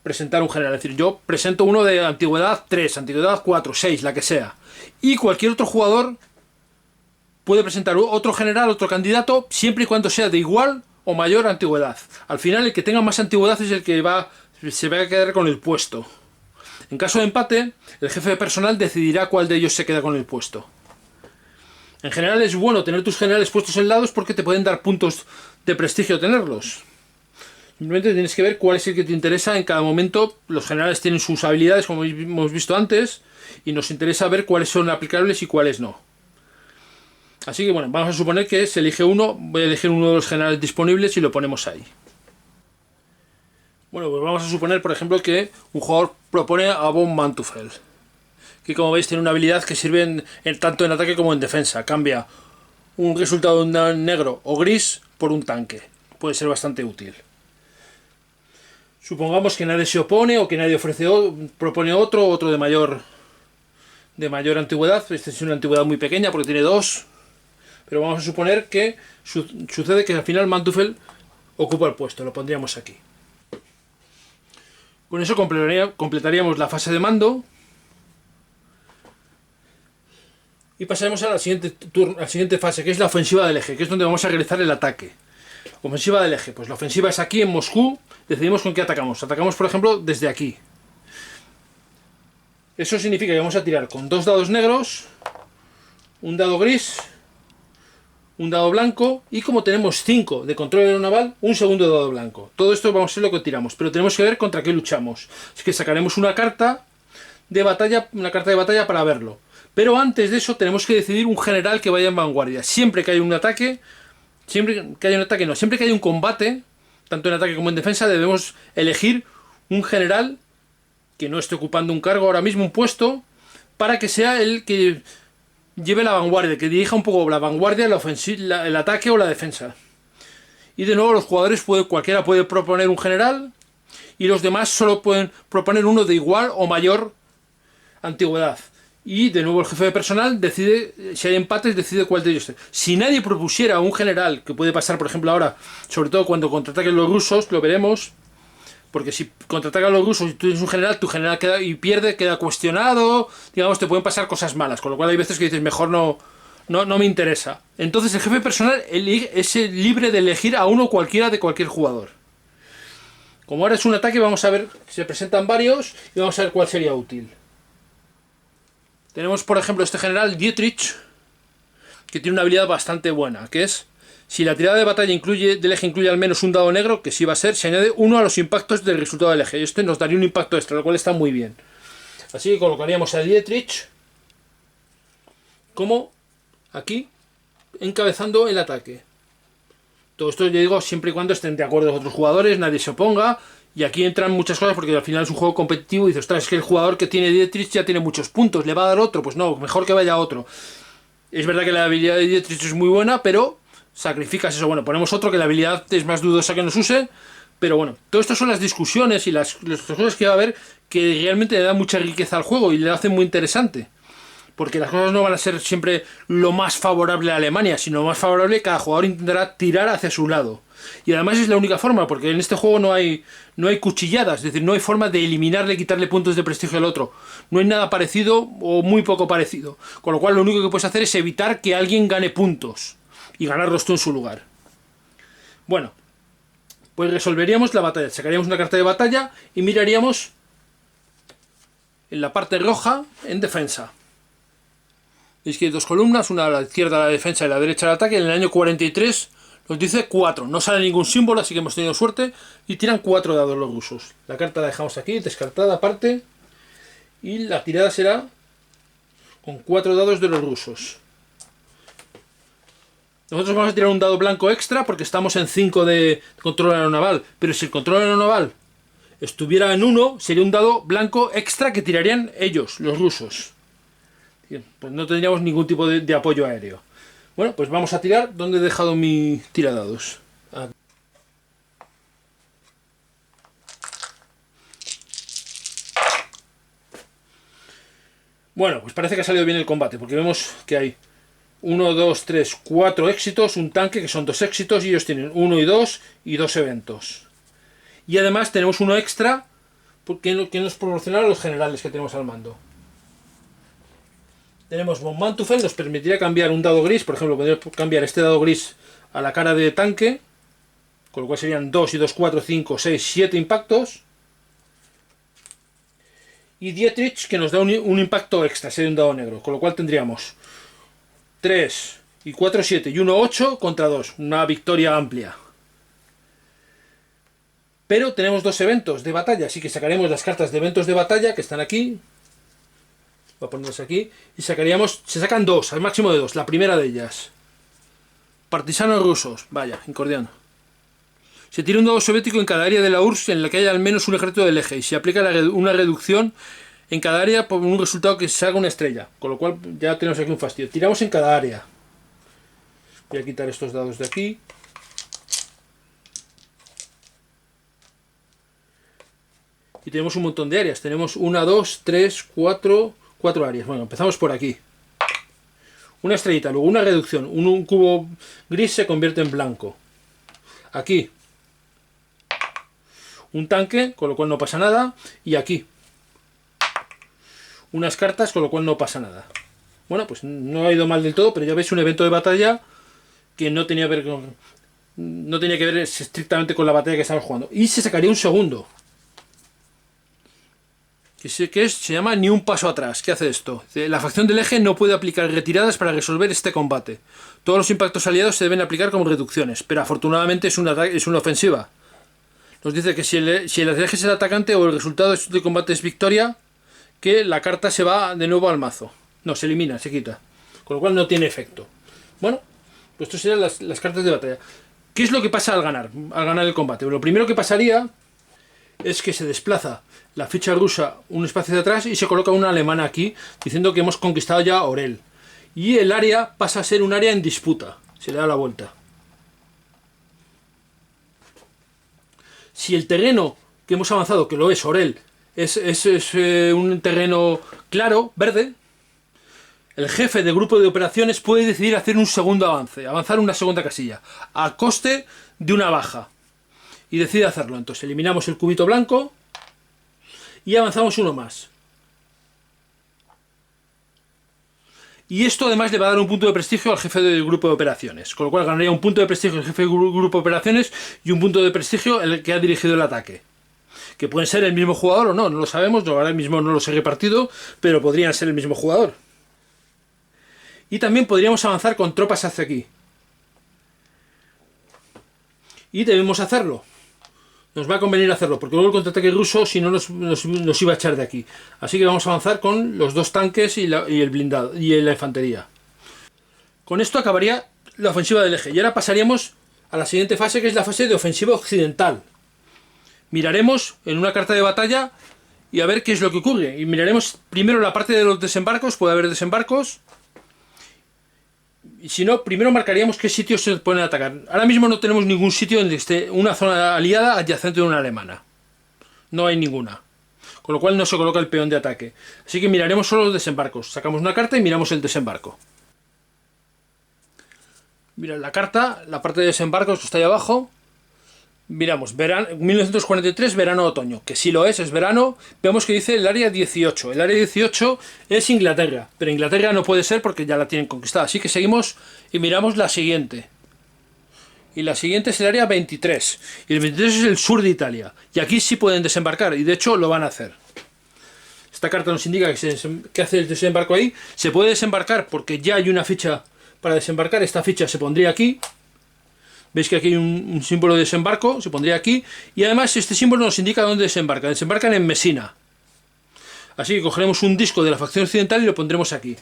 presentar un general. Es decir, yo presento uno de antigüedad 3, antigüedad 4, 6, la que sea. Y cualquier otro jugador puede presentar otro general, otro candidato, siempre y cuando sea de igual o mayor antigüedad. Al final, el que tenga más antigüedad es el que se va a quedar con el puesto. En caso de empate, el jefe de personal decidirá cuál de ellos se queda con el puesto. En general es bueno tener tus generales puestos en lados porque te pueden dar puntos de prestigio tenerlos. Simplemente tienes que ver cuál es el que te interesa en cada momento. Los generales tienen sus habilidades, como hemos visto antes, y nos interesa ver cuáles son aplicables y cuáles no. Así que bueno, vamos a suponer que se elige uno. Voy a elegir uno de los generales disponibles y lo ponemos ahí. Bueno, pues vamos a suponer, por ejemplo, que un jugador propone a von Manteuffel, que como veis tiene una habilidad que sirve tanto en ataque como en defensa. Cambia un resultado negro o gris por un tanque. Puede ser bastante útil. Supongamos que nadie se opone o que nadie propone otro de mayor antigüedad. Este es una antigüedad muy pequeña porque tiene 2. Pero vamos a suponer que sucede que al final Manteuffel ocupa el puesto. Lo pondríamos aquí. Con eso completaríamos la fase de mando. Y pasaremos a la siguiente fase, que es la ofensiva del eje, que es donde vamos a realizar el ataque. Ofensiva del eje. Pues la ofensiva es aquí en Moscú. Decidimos con qué atacamos. Atacamos, por ejemplo, desde aquí. Eso significa que vamos a tirar con 2 dados negros, un dado gris, un dado blanco y como tenemos 5 de control aeronaval, un segundo dado blanco. Todo esto vamos a ser lo que tiramos, pero tenemos que ver contra qué luchamos. Así que sacaremos una carta de batalla para verlo. Pero antes de eso tenemos que decidir un general que vaya en vanguardia. Siempre que haya un ataque, siempre que haya un combate, tanto en ataque como en defensa, debemos elegir un general que no esté ocupando un cargo ahora mismo, un puesto, para que sea el que lleve la vanguardia, que dirija un poco la vanguardia, el ataque o la defensa. Y de nuevo los jugadores cualquiera puede proponer un general y los demás solo pueden proponer uno de igual o mayor antigüedad. Y de nuevo el jefe de personal decide, si hay empates, decide cuál de ellos. Si nadie propusiera un general, que puede pasar por ejemplo ahora, sobre todo cuando contraataquen los rusos, lo veremos, porque si contraatacan los rusos y tú tienes un general, tu general queda cuestionado, digamos, te pueden pasar cosas malas, con lo cual hay veces que dices, mejor no me interesa. Entonces el jefe de personal es libre de elegir a uno cualquiera de cualquier jugador. Como ahora es un ataque, vamos a ver, se presentan varios y vamos a ver cuál sería útil. Tenemos, por ejemplo, este general Dietrich, que tiene una habilidad bastante buena, que es, si la tirada de batalla del eje incluye al menos un dado negro, que sí va a ser, se añade 1 a los impactos del resultado del eje. Y esto nos daría un impacto extra, lo cual está muy bien. Así que colocaríamos a Dietrich como aquí, encabezando el ataque. Todo esto, yo digo, siempre y cuando estén de acuerdo los otros jugadores, nadie se oponga. Y aquí entran muchas cosas porque al final es un juego competitivo y dices, ostras, es que el jugador que tiene Dietrich ya tiene muchos puntos, ¿le va a dar otro? Pues no, mejor que vaya otro. Es verdad que la habilidad de Dietrich es muy buena, pero sacrificas eso. Bueno, ponemos otro que la habilidad es más dudosa que nos use, pero bueno, todo esto son las discusiones y las cosas que va a haber que realmente le dan mucha riqueza al juego y le hacen muy interesante. porque las cosas no van a ser siempre lo más favorable a Alemania, sino lo más favorable cada jugador intentará tirar hacia su lado. Y además es la única forma, porque en este juego no hay cuchilladas, es decir, no hay forma de eliminarle, quitarle puntos de prestigio al otro. No hay nada parecido o muy poco parecido. Con lo cual lo único que puedes hacer es evitar que alguien gane puntos y ganarlos tú en su lugar. Bueno, pues resolveríamos la batalla. Sacaríamos una carta de batalla y miraríamos en la parte roja en defensa. Veis que hay dos columnas, una a la izquierda la defensa y a la derecha el ataque. En el año 43 nos dice 4. No sale ningún símbolo, así que hemos tenido suerte. Y tiran 4 dados los rusos. La carta la dejamos aquí, descartada aparte. Y la tirada será con 4 dados de los rusos. Nosotros vamos a tirar un dado blanco extra porque estamos en 5 de control aeronaval. Pero si el control aeronaval estuviera en 1, sería un dado blanco extra que tirarían ellos, los rusos. Bien, pues no tendríamos ningún tipo de apoyo aéreo. Bueno, pues vamos a tirar. ¿Dónde he dejado mi tiradados? Aquí. Bueno, pues parece que ha salido bien el combate, porque vemos que hay 1, 2, 3, 4 éxitos, un tanque que son 2 éxitos y ellos tienen 1 y 2 eventos. Y además tenemos uno extra porque que nos proporciona a los generales que tenemos al mando. Tenemos von Manteuffel, nos permitiría cambiar un dado gris, por ejemplo, podría cambiar este dado gris a la cara de tanque, con lo cual serían 2 y 2, 4, 5, 6, 7 impactos. Y Dietrich, que nos da un impacto extra, sería un dado negro, con lo cual tendríamos 3 y 4, 7 y 1, 8 contra 2, una victoria amplia. Pero tenemos 2 eventos de batalla, así que sacaremos las cartas de eventos de batalla que están aquí. Voy a ponerlas aquí. Y sacaríamos, se sacan 2, al máximo de 2. La primera de ellas. Partisanos rusos. Vaya, incordiano. Se tira un dado soviético en cada área de la URSS en la que haya al menos un ejército del eje. Y se aplica una reducción en cada área por un resultado que salga una estrella. Con lo cual ya tenemos aquí un fastidio. Tiramos en cada área. Voy a quitar estos dados de aquí. Y tenemos un montón de áreas. Tenemos 1, 2, 3, 4 áreas. Bueno, empezamos por aquí. Una estrellita, luego una reducción. Un cubo gris se convierte en blanco. Aquí. Un tanque, con lo cual no pasa nada. Y aquí. Unas cartas, con lo cual no pasa nada. Bueno, pues no ha ido mal del todo, pero ya veis un evento de batalla que no tenía que ver estrictamente con la batalla que estamos jugando. Y se sacaría un segundo. Se llama Ni un paso atrás. ¿Qué hace esto? La facción del eje no puede aplicar retiradas para resolver este combate. Todos los impactos aliados se deben aplicar como reducciones, pero afortunadamente es una ofensiva. Nos dice que si el eje es el atacante o el resultado de este combate es victoria, que la carta se va de nuevo al mazo. No, se elimina, se quita. Con lo cual no tiene efecto. Bueno, pues esto serían las cartas de batalla. ¿Qué es lo que pasa al ganar el combate? Lo primero que pasaría es que se desplaza la ficha rusa un espacio de atrás y se coloca una alemana aquí, diciendo que hemos conquistado ya Orel. Y el área pasa a ser un área en disputa. Se le da la vuelta. Si el terreno que hemos avanzado, que lo es Orel, es un terreno claro, verde, el jefe del grupo de operaciones puede decidir hacer un segundo avance, avanzar una segunda casilla, a coste de una baja. Y decide hacerlo. Entonces eliminamos el cubito blanco y avanzamos uno más. Y esto además le va a dar un punto de prestigio al jefe del grupo de operaciones. Con lo cual ganaría un punto de prestigio el jefe del grupo de operaciones y un punto de prestigio el que ha dirigido el ataque. Que pueden ser el mismo jugador o no, no lo sabemos. Yo ahora mismo no los he repartido, pero podrían ser el mismo jugador. Y también podríamos avanzar con tropas hacia aquí. Y debemos hacerlo. Nos va a convenir hacerlo, porque luego el contraataque ruso, si no, nos iba a echar de aquí. Así que vamos a avanzar con los 2 tanques y el blindado y la infantería. Con esto acabaría la ofensiva del eje. Y ahora pasaríamos a la siguiente fase, que es la fase de ofensiva occidental. Miraremos en una carta de batalla y a ver qué es lo que ocurre. Y miraremos primero la parte de los desembarcos, puede haber desembarcos. Y si no, primero marcaríamos qué sitios se pueden atacar. Ahora mismo no tenemos ningún sitio donde esté una zona aliada adyacente de una alemana. No hay ninguna. con lo cual no se coloca el peón de ataque. Así que miraremos solo los desembarcos. Sacamos una carta y miramos el desembarco. Mirad la carta, la parte de desembarcos que está ahí abajo. Miramos, 1943, verano-otoño, que sí lo es verano. Vemos que dice el área 18. El área 18 es Inglaterra, pero Inglaterra no puede ser porque ya la tienen conquistada. Así que seguimos y miramos la siguiente. Y la siguiente es el área 23. Y el 23 es el sur de Italia. Y aquí sí pueden desembarcar, y de hecho lo van a hacer. Esta carta nos indica que hace el desembarco ahí. Se puede desembarcar porque ya hay una ficha para desembarcar. Esta ficha se pondría aquí. Veis que aquí hay un símbolo de desembarco, se pondría aquí. Y además este símbolo nos indica dónde desembarcan. Desembarcan en Messina. Así que cogeremos un disco de la facción occidental y lo pondremos aquí.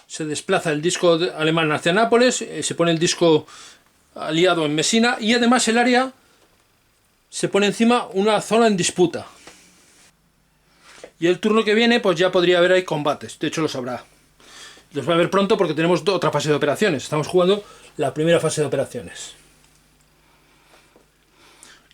Se desplaza el disco alemán hacia Nápoles, se pone el disco aliado en Messina y además el área se pone encima una zona en disputa. Y el turno que viene pues ya podría haber ahí combates, de hecho los habrá. Los va a haber pronto porque tenemos otra fase de operaciones. Estamos jugando la primera fase de operaciones.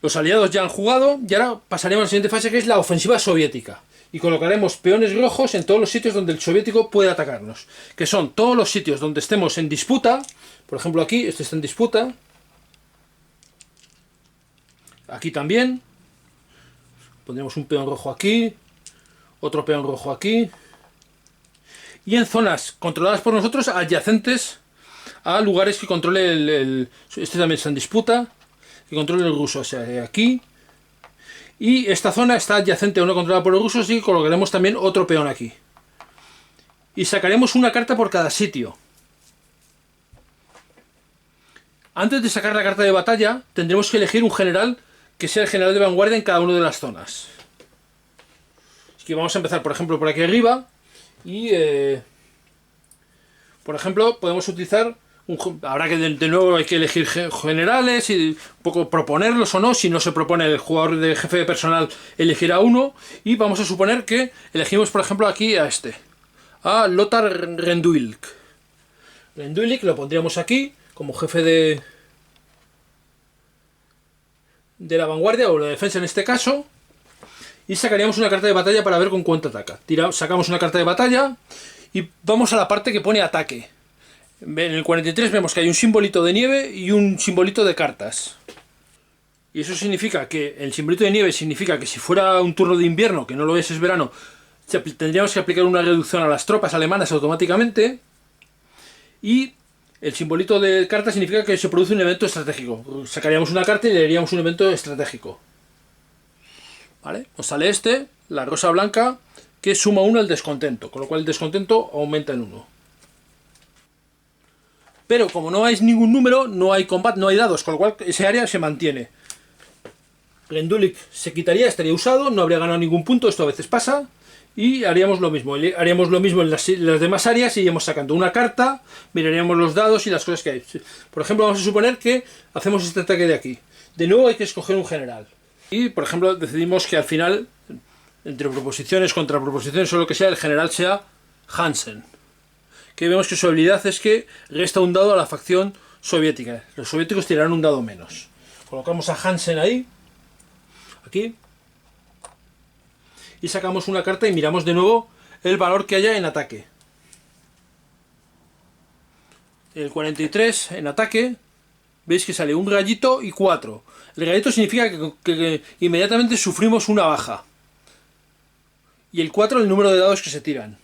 Los aliados ya han jugado y ahora pasaremos a la siguiente fase, que es la ofensiva soviética. Y colocaremos peones rojos en todos los sitios donde el soviético puede atacarnos. Que son todos los sitios donde estemos en disputa. Por ejemplo aquí, este está en disputa. Aquí también. Pondremos un peón rojo aquí. Otro peón rojo aquí. Y en zonas controladas por nosotros, adyacentes a lugares que controle este también está en disputa, que controle el ruso, o sea, aquí. Y esta zona está adyacente a una controlada por los rusos, y colocaremos también otro peón aquí. Y sacaremos una carta por cada sitio. Antes de sacar la carta de batalla, tendremos que elegir un general que sea el general de vanguardia en cada una de las zonas. Así que vamos a empezar, por ejemplo, por aquí arriba. Y, por ejemplo, podemos utilizar, habrá que de nuevo hay que elegir generales y un poco proponerlos o no. Si no se propone, el jugador de jefe de personal elegirá uno. Y vamos a suponer que elegimos, por ejemplo, aquí a a Lothar Renduilk. Renduilk lo pondríamos aquí como jefe de la vanguardia o la defensa en este caso. Y sacaríamos una carta de batalla para ver con cuánto ataca. Sacamos una carta de batalla y vamos a la parte que pone ataque. En el 43 vemos que hay un simbolito de nieve y un simbolito de cartas. Y eso significa que el simbolito de nieve significa que si fuera un turno de invierno, que no lo es verano, tendríamos que aplicar una reducción a las tropas alemanas automáticamente. Y el simbolito de carta significa que se produce un evento estratégico. Sacaríamos una carta y le daríamos un evento estratégico. ¿Vale? Nos sale la rosa blanca, que suma 1 al descontento, con lo cual el descontento aumenta en 1. Pero como no hay ningún número, no hay combate, no hay dados, con lo cual ese área se mantiene. Rendulic se quitaría, estaría usado, no habría ganado ningún punto, esto a veces pasa, y haríamos lo mismo. Haríamos lo mismo en las demás áreas, iríamos sacando una carta, miraríamos los dados y las cosas que hay. Por ejemplo, vamos a suponer que hacemos este ataque de aquí. De nuevo hay que escoger un general. Y, por ejemplo, decidimos que al final, entre proposiciones, contraproposiciones o lo que sea, el general sea Hansen. Que vemos que su habilidad es que resta un dado a la facción soviética. Los soviéticos tirarán un dado menos. Colocamos a Hansen ahí, aquí, y sacamos una carta y miramos de nuevo el valor que haya en ataque. El 43 en ataque, veis que sale un rayito y 4. El rayito significa que inmediatamente sufrimos una baja. Y el 4 el número de dados que se tiran.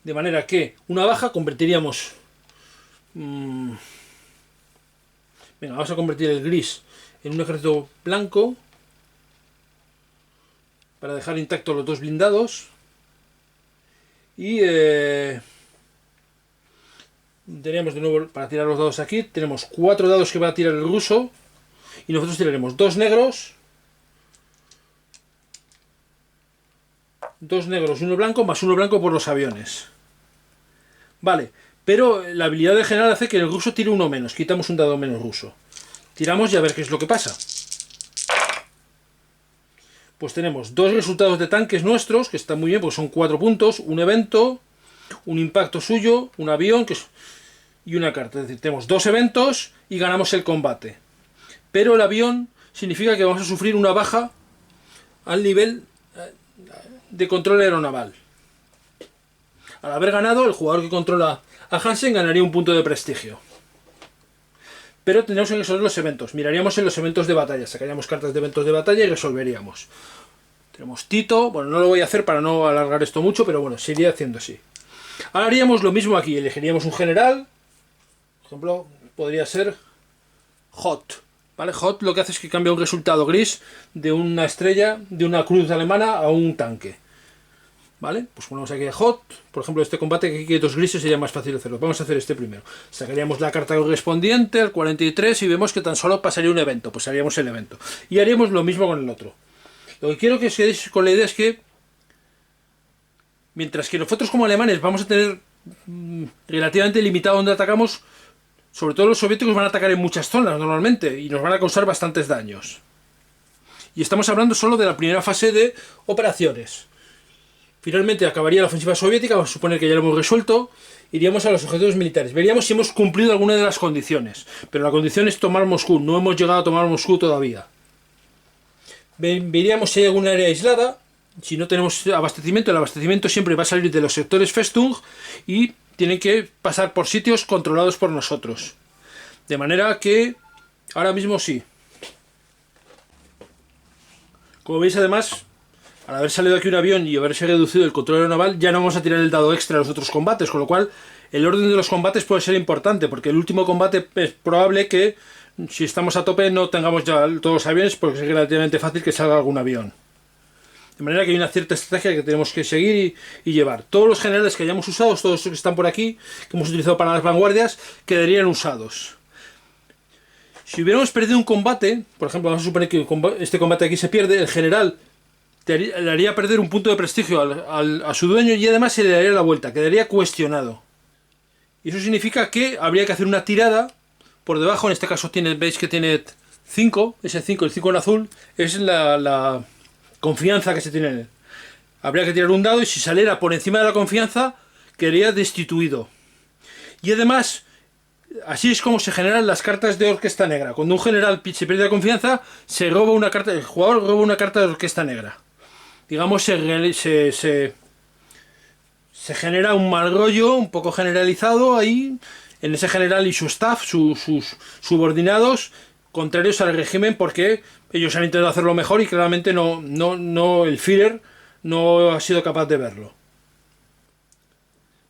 De manera que una baja convertiríamos... Venga, vamos a convertir el gris en un ejército blanco. Para dejar intactos los dos blindados. Y... tenemos de nuevo para tirar los dados aquí. Tenemos 4 dados que va a tirar el ruso. Y nosotros tiraremos 2 negros. 2 negros y 1 blanco, más 1 blanco por los aviones. Vale, pero la habilidad del general hace que el ruso tire 1 menos. Quitamos un dado menos ruso. Tiramos y a ver qué es lo que pasa. Pues tenemos 2 resultados de tanques nuestros, que están muy bien porque son 4 puntos. Un evento, un impacto suyo, un avión y una carta. Es decir, tenemos 2 eventos y ganamos el combate. Pero el avión significa que vamos a sufrir una baja al nivel de control aeronaval. Al haber ganado, el jugador que controla a Hansen ganaría un punto de prestigio. Pero tendríamos que resolver los eventos. Miraríamos en los eventos de batalla. Sacaríamos cartas de eventos de batalla y resolveríamos. Tenemos Tito. Bueno, no lo voy a hacer para no alargar esto mucho, pero bueno, se iría haciendo así. Ahora haríamos lo mismo aquí. Elegiríamos un general. Por ejemplo, podría ser Hot. ¿Vale? Hot lo que hace es que cambia un resultado gris de una estrella, de una cruz alemana a un tanque. ¿Vale? Pues ponemos aquí a Hot. Por ejemplo, este combate que aquí hay dos grises sería más fácil hacerlo. Vamos a hacer este primero. Sacaríamos la carta correspondiente al 43 y vemos que tan solo pasaría un evento. Pues haríamos el evento. Y haríamos lo mismo con el otro. Lo que quiero que os quedéis con la idea es que mientras que nosotros como alemanes vamos a tener relativamente limitado donde atacamos, sobre todo los soviéticos van a atacar en muchas zonas normalmente y nos van a causar bastantes daños. Y estamos hablando solo de la primera fase de operaciones. Finalmente acabaría la ofensiva soviética, vamos a suponer que ya lo hemos resuelto, iríamos a los objetivos militares. Veríamos si hemos cumplido alguna de las condiciones, pero la condición es tomar Moscú, no hemos llegado a tomar Moscú todavía. Veríamos si hay alguna área aislada, si no tenemos abastecimiento, el abastecimiento siempre va a salir de los sectores Festung y tienen que pasar por sitios controlados por nosotros. De manera que ahora mismo sí. Como veis además, al haber salido aquí un avión y haberse reducido el control aeronaval, ya no vamos a tirar el dado extra a los otros combates, con lo cual el orden de los combates puede ser importante, porque el último combate es probable que, si estamos a tope, no tengamos ya todos los aviones, porque es relativamente fácil que salga algún avión. De manera que hay una cierta estrategia que tenemos que seguir y llevar. Todos los generales que hayamos usado, todos los que están por aquí, que hemos utilizado para las vanguardias, quedarían usados. Si hubiéramos perdido un combate, por ejemplo, vamos a suponer que este combate aquí se pierde, el general le haría perder un punto de prestigio a su dueño y además se le daría la vuelta, quedaría cuestionado. Y eso significa que habría que hacer una tirada por debajo, en este caso veis que tiene 5, ese 5, el 5 en azul, es la confianza que se tiene en él. Habría que tirar un dado y si saliera por encima de la confianza, quedaría destituido. Y además, así es como se generan las cartas de orquesta negra. Cuando un general se pierde la confianza, se roba una carta, el jugador roba una carta de orquesta negra. Digamos, se genera un mal rollo un poco generalizado ahí, en ese general y su staff, sus subordinados, contrarios al régimen, porque ellos han intentado hacerlo mejor y claramente el Führer no ha sido capaz de verlo.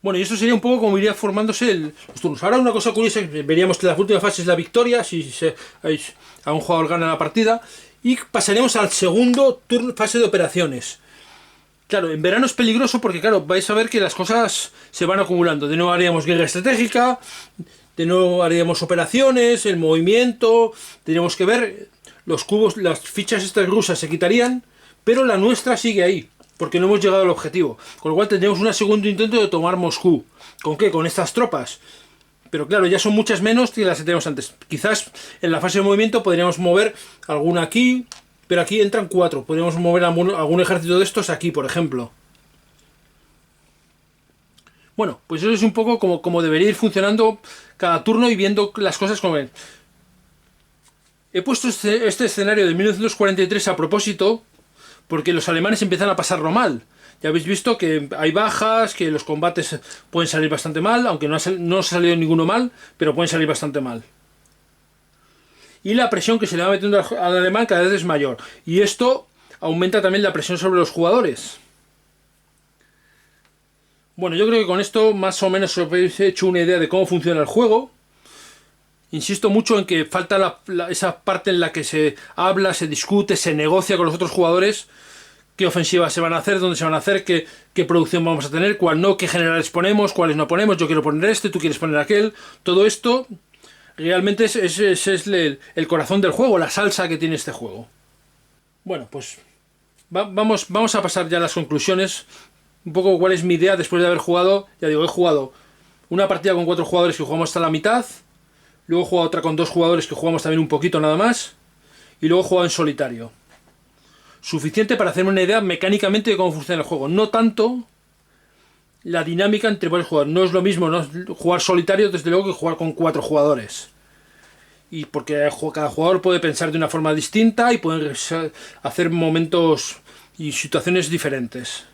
Bueno, y eso sería un poco como iría formándose los turnos. Ahora una cosa curiosa, veríamos que la última fase es la victoria, si a un jugador gana la partida, y pasaríamos al segundo turno, fase de operaciones. Claro, en verano es peligroso porque, claro, vais a ver que las cosas se van acumulando. De nuevo haríamos guerra estratégica, de nuevo haríamos operaciones, el movimiento, tendríamos que ver los cubos, las fichas estas rusas se quitarían, pero la nuestra sigue ahí, porque no hemos llegado al objetivo. Con lo cual tendríamos un segundo intento de tomar Moscú. ¿Con qué? Con estas tropas. Pero claro, ya son muchas menos que las que teníamos antes. Quizás en la fase de movimiento podríamos mover alguna aquí, pero aquí entran 4. Podríamos mover algún ejército de estos aquí, por ejemplo. Bueno, pues eso es un poco como debería ir funcionando cada turno y viendo las cosas como ven. He puesto este escenario de 1943 a propósito porque los alemanes empiezan a pasarlo mal. Ya habéis visto que hay bajas, que los combates pueden salir bastante mal, aunque no ha salido ninguno mal, pero pueden salir bastante mal. Y la presión que se le va metiendo al alemán cada vez es mayor. Y esto aumenta también la presión sobre los jugadores. Bueno, yo creo que con esto más o menos os habéis hecho una idea de cómo funciona el juego. Insisto mucho en que falta esa parte en la que se habla, se discute, se negocia con los otros jugadores qué ofensivas se van a hacer, dónde se van a hacer, qué producción vamos a tener, cuál no, qué generales ponemos, cuáles no ponemos, yo quiero poner este, tú quieres poner aquel. Todo esto realmente es el corazón del juego, la salsa que tiene este juego. Bueno, pues vamos a pasar ya a las conclusiones. Un poco cuál es mi idea después de haber jugado. Ya digo, he jugado una partida con 4 jugadores que jugamos hasta la mitad. Luego he jugado otra con 2 jugadores que jugamos también un poquito nada más. Y luego he jugado en solitario. Suficiente para hacerme una idea mecánicamente de cómo funciona el juego. No tanto la dinámica entre varios jugadores. No es lo mismo jugar solitario, desde luego, que jugar con 4 jugadores. y porque cada jugador puede pensar de una forma distinta y pueden hacer momentos y situaciones diferentes.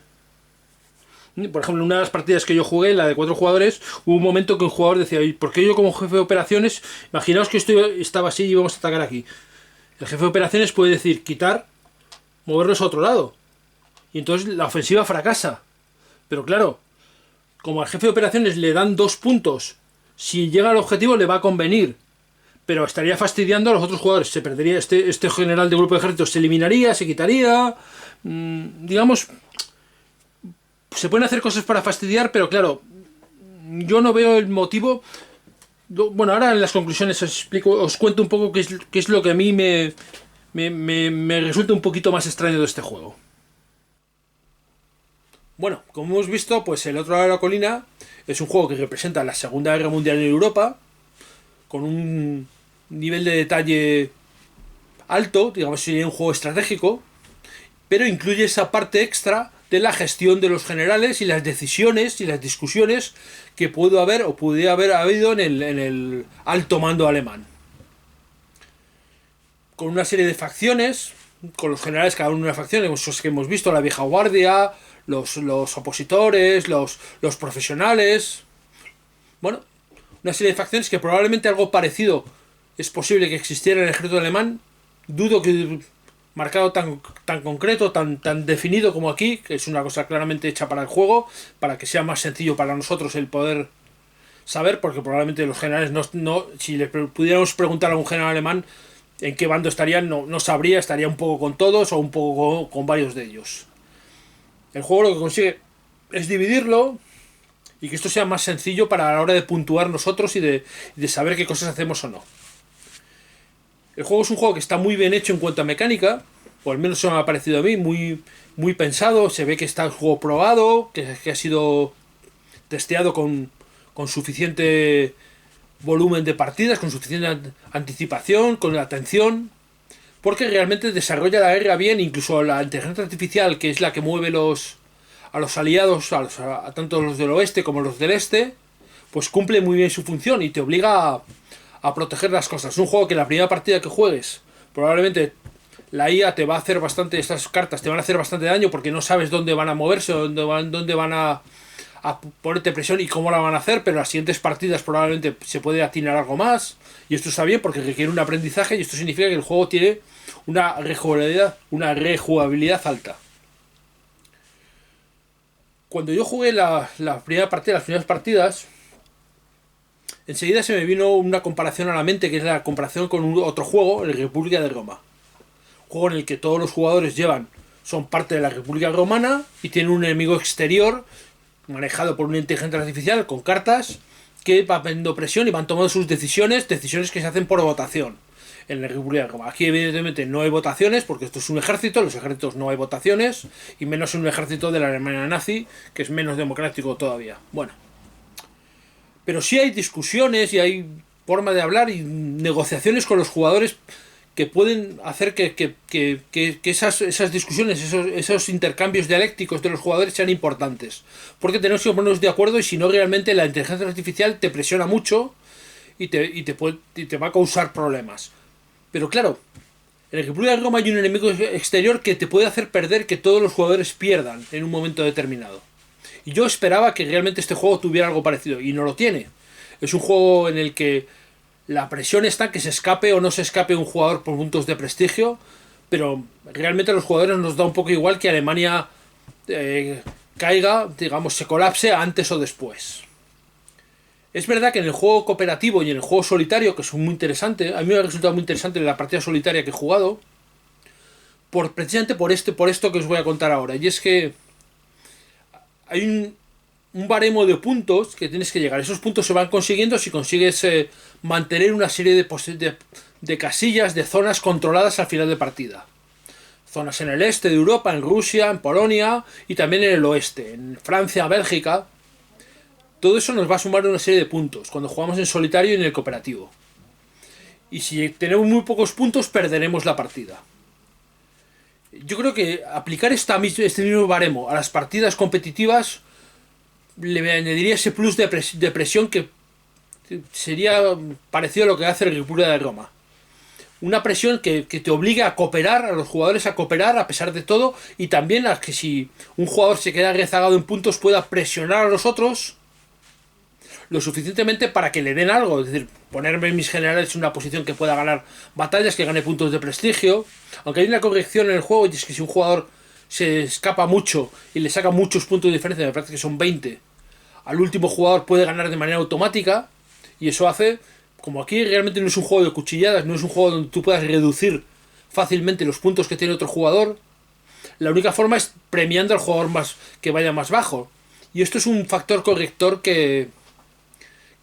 Por ejemplo, en una de las partidas que yo jugué, la de 4 jugadores, hubo un momento que un jugador decía: ¿por qué yo como jefe de operaciones, imaginaos que estaba así y íbamos a atacar aquí? El jefe de operaciones puede decir quitar, movernos a otro lado, y entonces la ofensiva fracasa. Pero claro, como al jefe de operaciones le dan 2 puntos, si llega al objetivo le va a convenir, pero estaría fastidiando a los otros jugadores. Se perdería este general de grupo de ejércitos, se eliminaría, se quitaría. Digamos, se pueden hacer cosas para fastidiar, pero claro, yo no veo el motivo. Bueno, ahora en las conclusiones os cuento un poco qué es lo que a mí me resulta un poquito más extraño de este juego. Bueno, como hemos visto, pues El otro lado de la colina es un juego que representa la Segunda Guerra Mundial en Europa, con un nivel de detalle alto, digamos, sería un juego estratégico, pero incluye esa parte extra de la gestión de los generales y las decisiones y las discusiones que pudo haber o pudiera haber habido en el alto mando alemán. Con una serie de facciones, con los generales cada uno de una facción, esos que hemos visto, la vieja guardia, los opositores, los profesionales. Bueno, una serie de facciones que probablemente algo parecido es posible que existiera en el ejército alemán. Dudo que marcado tan concreto, tan definido como aquí, que es una cosa claramente hecha para el juego, para que sea más sencillo para nosotros el poder saber, porque probablemente los generales no si le pudiéramos preguntar a un general alemán en qué bando estarían, no sabría, estaría un poco con todos o un poco con varios de ellos. El juego lo que consigue es dividirlo y que esto sea más sencillo para la hora de puntuar nosotros y de saber qué cosas hacemos o no. El juego es un juego que está muy bien hecho en cuanto a mecánica, o al menos eso me ha parecido a mí, muy pensado. Se ve que está el juego probado, que ha sido testeado con suficiente volumen de partidas, con suficiente anticipación, con la atención, porque realmente desarrolla la guerra bien. Incluso la inteligencia artificial, que es la que mueve a los aliados, a tanto los del oeste como los del este, pues cumple muy bien su función y te obliga a proteger las cosas. Es un juego que la primera partida que juegues, probablemente la IA te va a hacer bastante, estas cartas te van a hacer bastante daño porque no sabes dónde van a moverse, dónde van a ponerte presión y cómo la van a hacer, pero las siguientes partidas probablemente se puede atinar algo más, y esto está bien porque requiere un aprendizaje, y esto significa que el juego tiene una rejugabilidad alta. Cuando yo jugué la primera partida, las primeras partidas, enseguida se me vino una comparación a la mente, que es la comparación con otro juego, el República de Roma. Un juego en el que todos los jugadores son parte de la República Romana y tienen un enemigo exterior manejado por una inteligencia artificial con cartas que va poniendo presión y van tomando sus decisiones que se hacen por votación en la República de Roma. Aquí evidentemente no hay votaciones porque esto es un ejército, en los ejércitos no hay votaciones, y menos en un ejército de la Alemania nazi, que es menos democrático todavía. Bueno, pero sí hay discusiones y hay forma de hablar y negociaciones con los jugadores que pueden hacer que esas discusiones, esos intercambios dialécticos de los jugadores sean importantes. Porque tenemos que ponernos de acuerdo, y si no, realmente la inteligencia artificial te presiona mucho y te va a causar problemas. Pero claro, en la República de Roma hay un enemigo exterior que te puede hacer perder, que todos los jugadores pierdan en un momento determinado. Y yo esperaba que realmente este juego tuviera algo parecido, y no lo tiene. Es un juego en el que la presión está que se escape o no se escape un jugador por puntos de prestigio, pero realmente a los jugadores nos da un poco igual que Alemania caiga, digamos, se colapse antes o después. Es verdad que en el juego cooperativo y en el juego solitario, que es muy interesante, a mí me ha resultado muy interesante en la partida solitaria que he jugado, precisamente por esto que os voy a contar ahora, y es que hay un baremo de puntos que tienes que llegar. Esos puntos se van consiguiendo si consigues mantener una serie de casillas, de zonas controladas al final de partida. Zonas en el este de Europa, en Rusia, en Polonia y también en el oeste, en Francia, Bélgica. Todo eso nos va a sumar una serie de puntos cuando jugamos en solitario y en el cooperativo. Y si tenemos muy pocos puntos, perderemos la partida. Yo creo que aplicar este mismo baremo a las partidas competitivas le añadiría ese plus de presión que sería parecido a lo que hace el República de Roma. Una presión que te obliga a cooperar, a los jugadores a cooperar a pesar de todo, y también a que si un jugador se queda rezagado en puntos pueda presionar a los otros lo suficientemente para que le den algo, es decir, ponerme mis generales en una posición que pueda ganar batallas, que gane puntos de prestigio. Aunque hay una corrección en el juego, y es que si un jugador se escapa mucho y le saca muchos puntos de diferencia, me parece que son 20, al último jugador puede ganar de manera automática, y eso hace, como aquí realmente no es un juego de cuchilladas, no es un juego donde tú puedas reducir fácilmente los puntos que tiene otro jugador, la única forma es premiando al jugador más que vaya más bajo. Y esto es un factor corrector que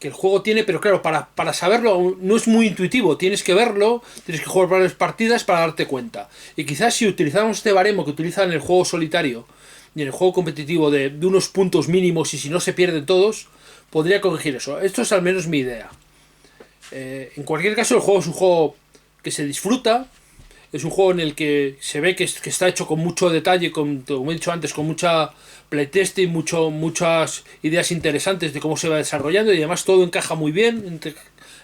el juego tiene, pero claro, para saberlo no es muy intuitivo, tienes que verlo, tienes que jugar varias partidas para darte cuenta. Y quizás si utilizamos este baremo que utilizan en el juego solitario y en el juego competitivo de unos puntos mínimos y si no se pierden todos, podría corregir eso. Esto es al menos mi idea. En cualquier caso, el juego es un juego que se disfruta, es un juego en el que se ve que está hecho con mucho detalle, como he dicho antes, con mucha playtesting, muchas ideas interesantes de cómo se va desarrollando, y además todo encaja muy bien,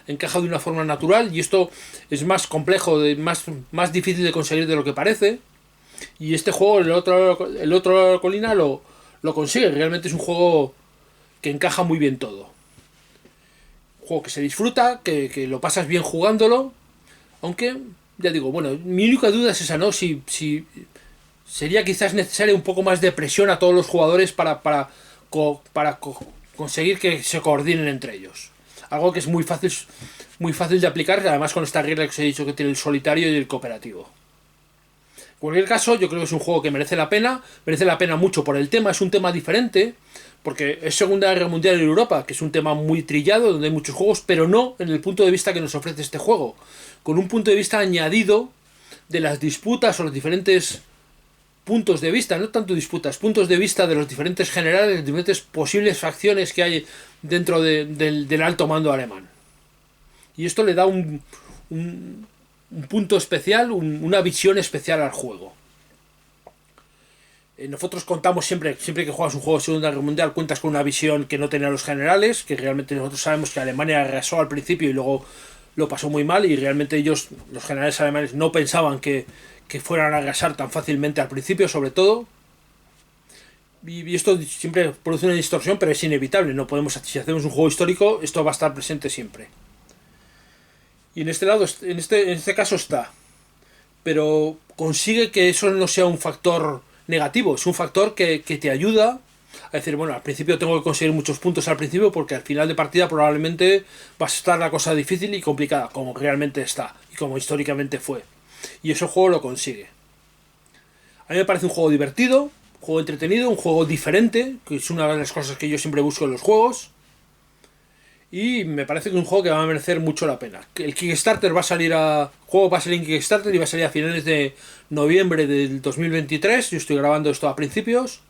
encaja de una forma natural, y esto es más complejo, más difícil de conseguir de lo que parece. Y este juego, el otro lado de la colina, lo consigue. Realmente es un juego que encaja muy bien todo. Un juego que se disfruta, que lo pasas bien jugándolo, aunque, ya digo, bueno, mi única duda es esa, ¿no? Si sería quizás necesaria un poco más de presión a todos los jugadores para conseguir que se coordinen entre ellos. Algo que es muy fácil de aplicar, además con esta regla que os he dicho que tiene el solitario y el cooperativo. En cualquier caso, yo creo que es un juego que merece la pena mucho por el tema, es un tema diferente, porque es Segunda Guerra Mundial en Europa, que es un tema muy trillado, donde hay muchos juegos, pero no en el punto de vista que nos ofrece este juego, con un punto de vista añadido de las disputas o los diferentes puntos de vista, no tanto disputas, puntos de vista de los diferentes generales, de diferentes posibles facciones que hay dentro del alto mando alemán. Y esto le da un punto especial, una visión especial al juego. Nosotros contamos siempre que juegas un juego de Segunda Guerra Mundial, cuentas con una visión que no tenían los generales, que realmente nosotros sabemos que Alemania arrasó al principio y luego lo pasó muy mal, y realmente ellos, los generales alemanes, no pensaban que fueran a arrasar tan fácilmente al principio, sobre todo. Y esto siempre produce una distorsión, pero es inevitable. No podemos, si hacemos un juego histórico, esto va a estar presente siempre. Y en este lado, en este caso está. Pero consigue que eso no sea un factor negativo. Es un factor que te ayuda a decir, bueno, al principio tengo que conseguir muchos puntos al principio, porque al final de partida probablemente va a estar la cosa difícil y complicada, como realmente está y como históricamente fue. Y ese juego lo consigue. A mí me parece un juego divertido, un juego entretenido, un juego diferente, que es una de las cosas que yo siempre busco en los juegos. Y me parece que es un juego que va a merecer mucho la pena. El Kickstarter va a salir el juego va a salir en Kickstarter y va a salir a finales de noviembre del 2023. Yo estoy grabando esto a principios.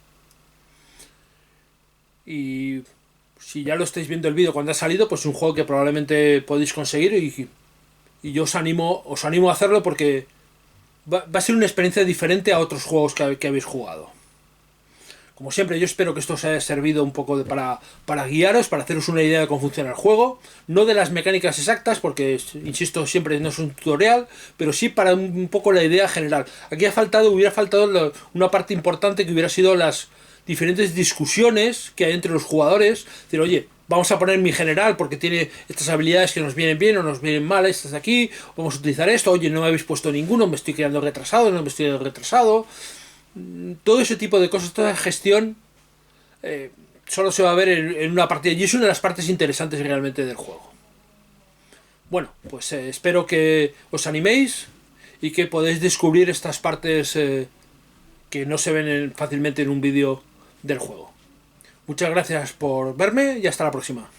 Y si ya lo estáis viendo el vídeo cuando ha salido, pues es un juego que probablemente podéis conseguir, y yo os animo a hacerlo, porque va a ser una experiencia diferente a otros juegos que habéis jugado. Como siempre, yo espero que esto os haya servido un poco para guiaros, para haceros una idea de cómo funciona el juego. No de las mecánicas exactas, porque, insisto, siempre no es un tutorial, pero sí para un poco la idea general. Aquí hubiera faltado una parte importante, que hubiera sido las diferentes discusiones que hay entre los jugadores. Decir, oye, vamos a poner mi general porque tiene estas habilidades que nos vienen bien o nos vienen mal, estas de aquí, vamos a utilizar esto, oye, no me habéis puesto ninguno, me estoy quedando retrasado, no me estoy quedando retrasado. Todo ese tipo de cosas, toda gestión, solo se va a ver en una partida, y es una de las partes interesantes realmente del juego. Bueno, pues espero que os animéis y que podáis descubrir estas partes que no se ven fácilmente en un vídeo del juego. Muchas gracias por verme y hasta la próxima.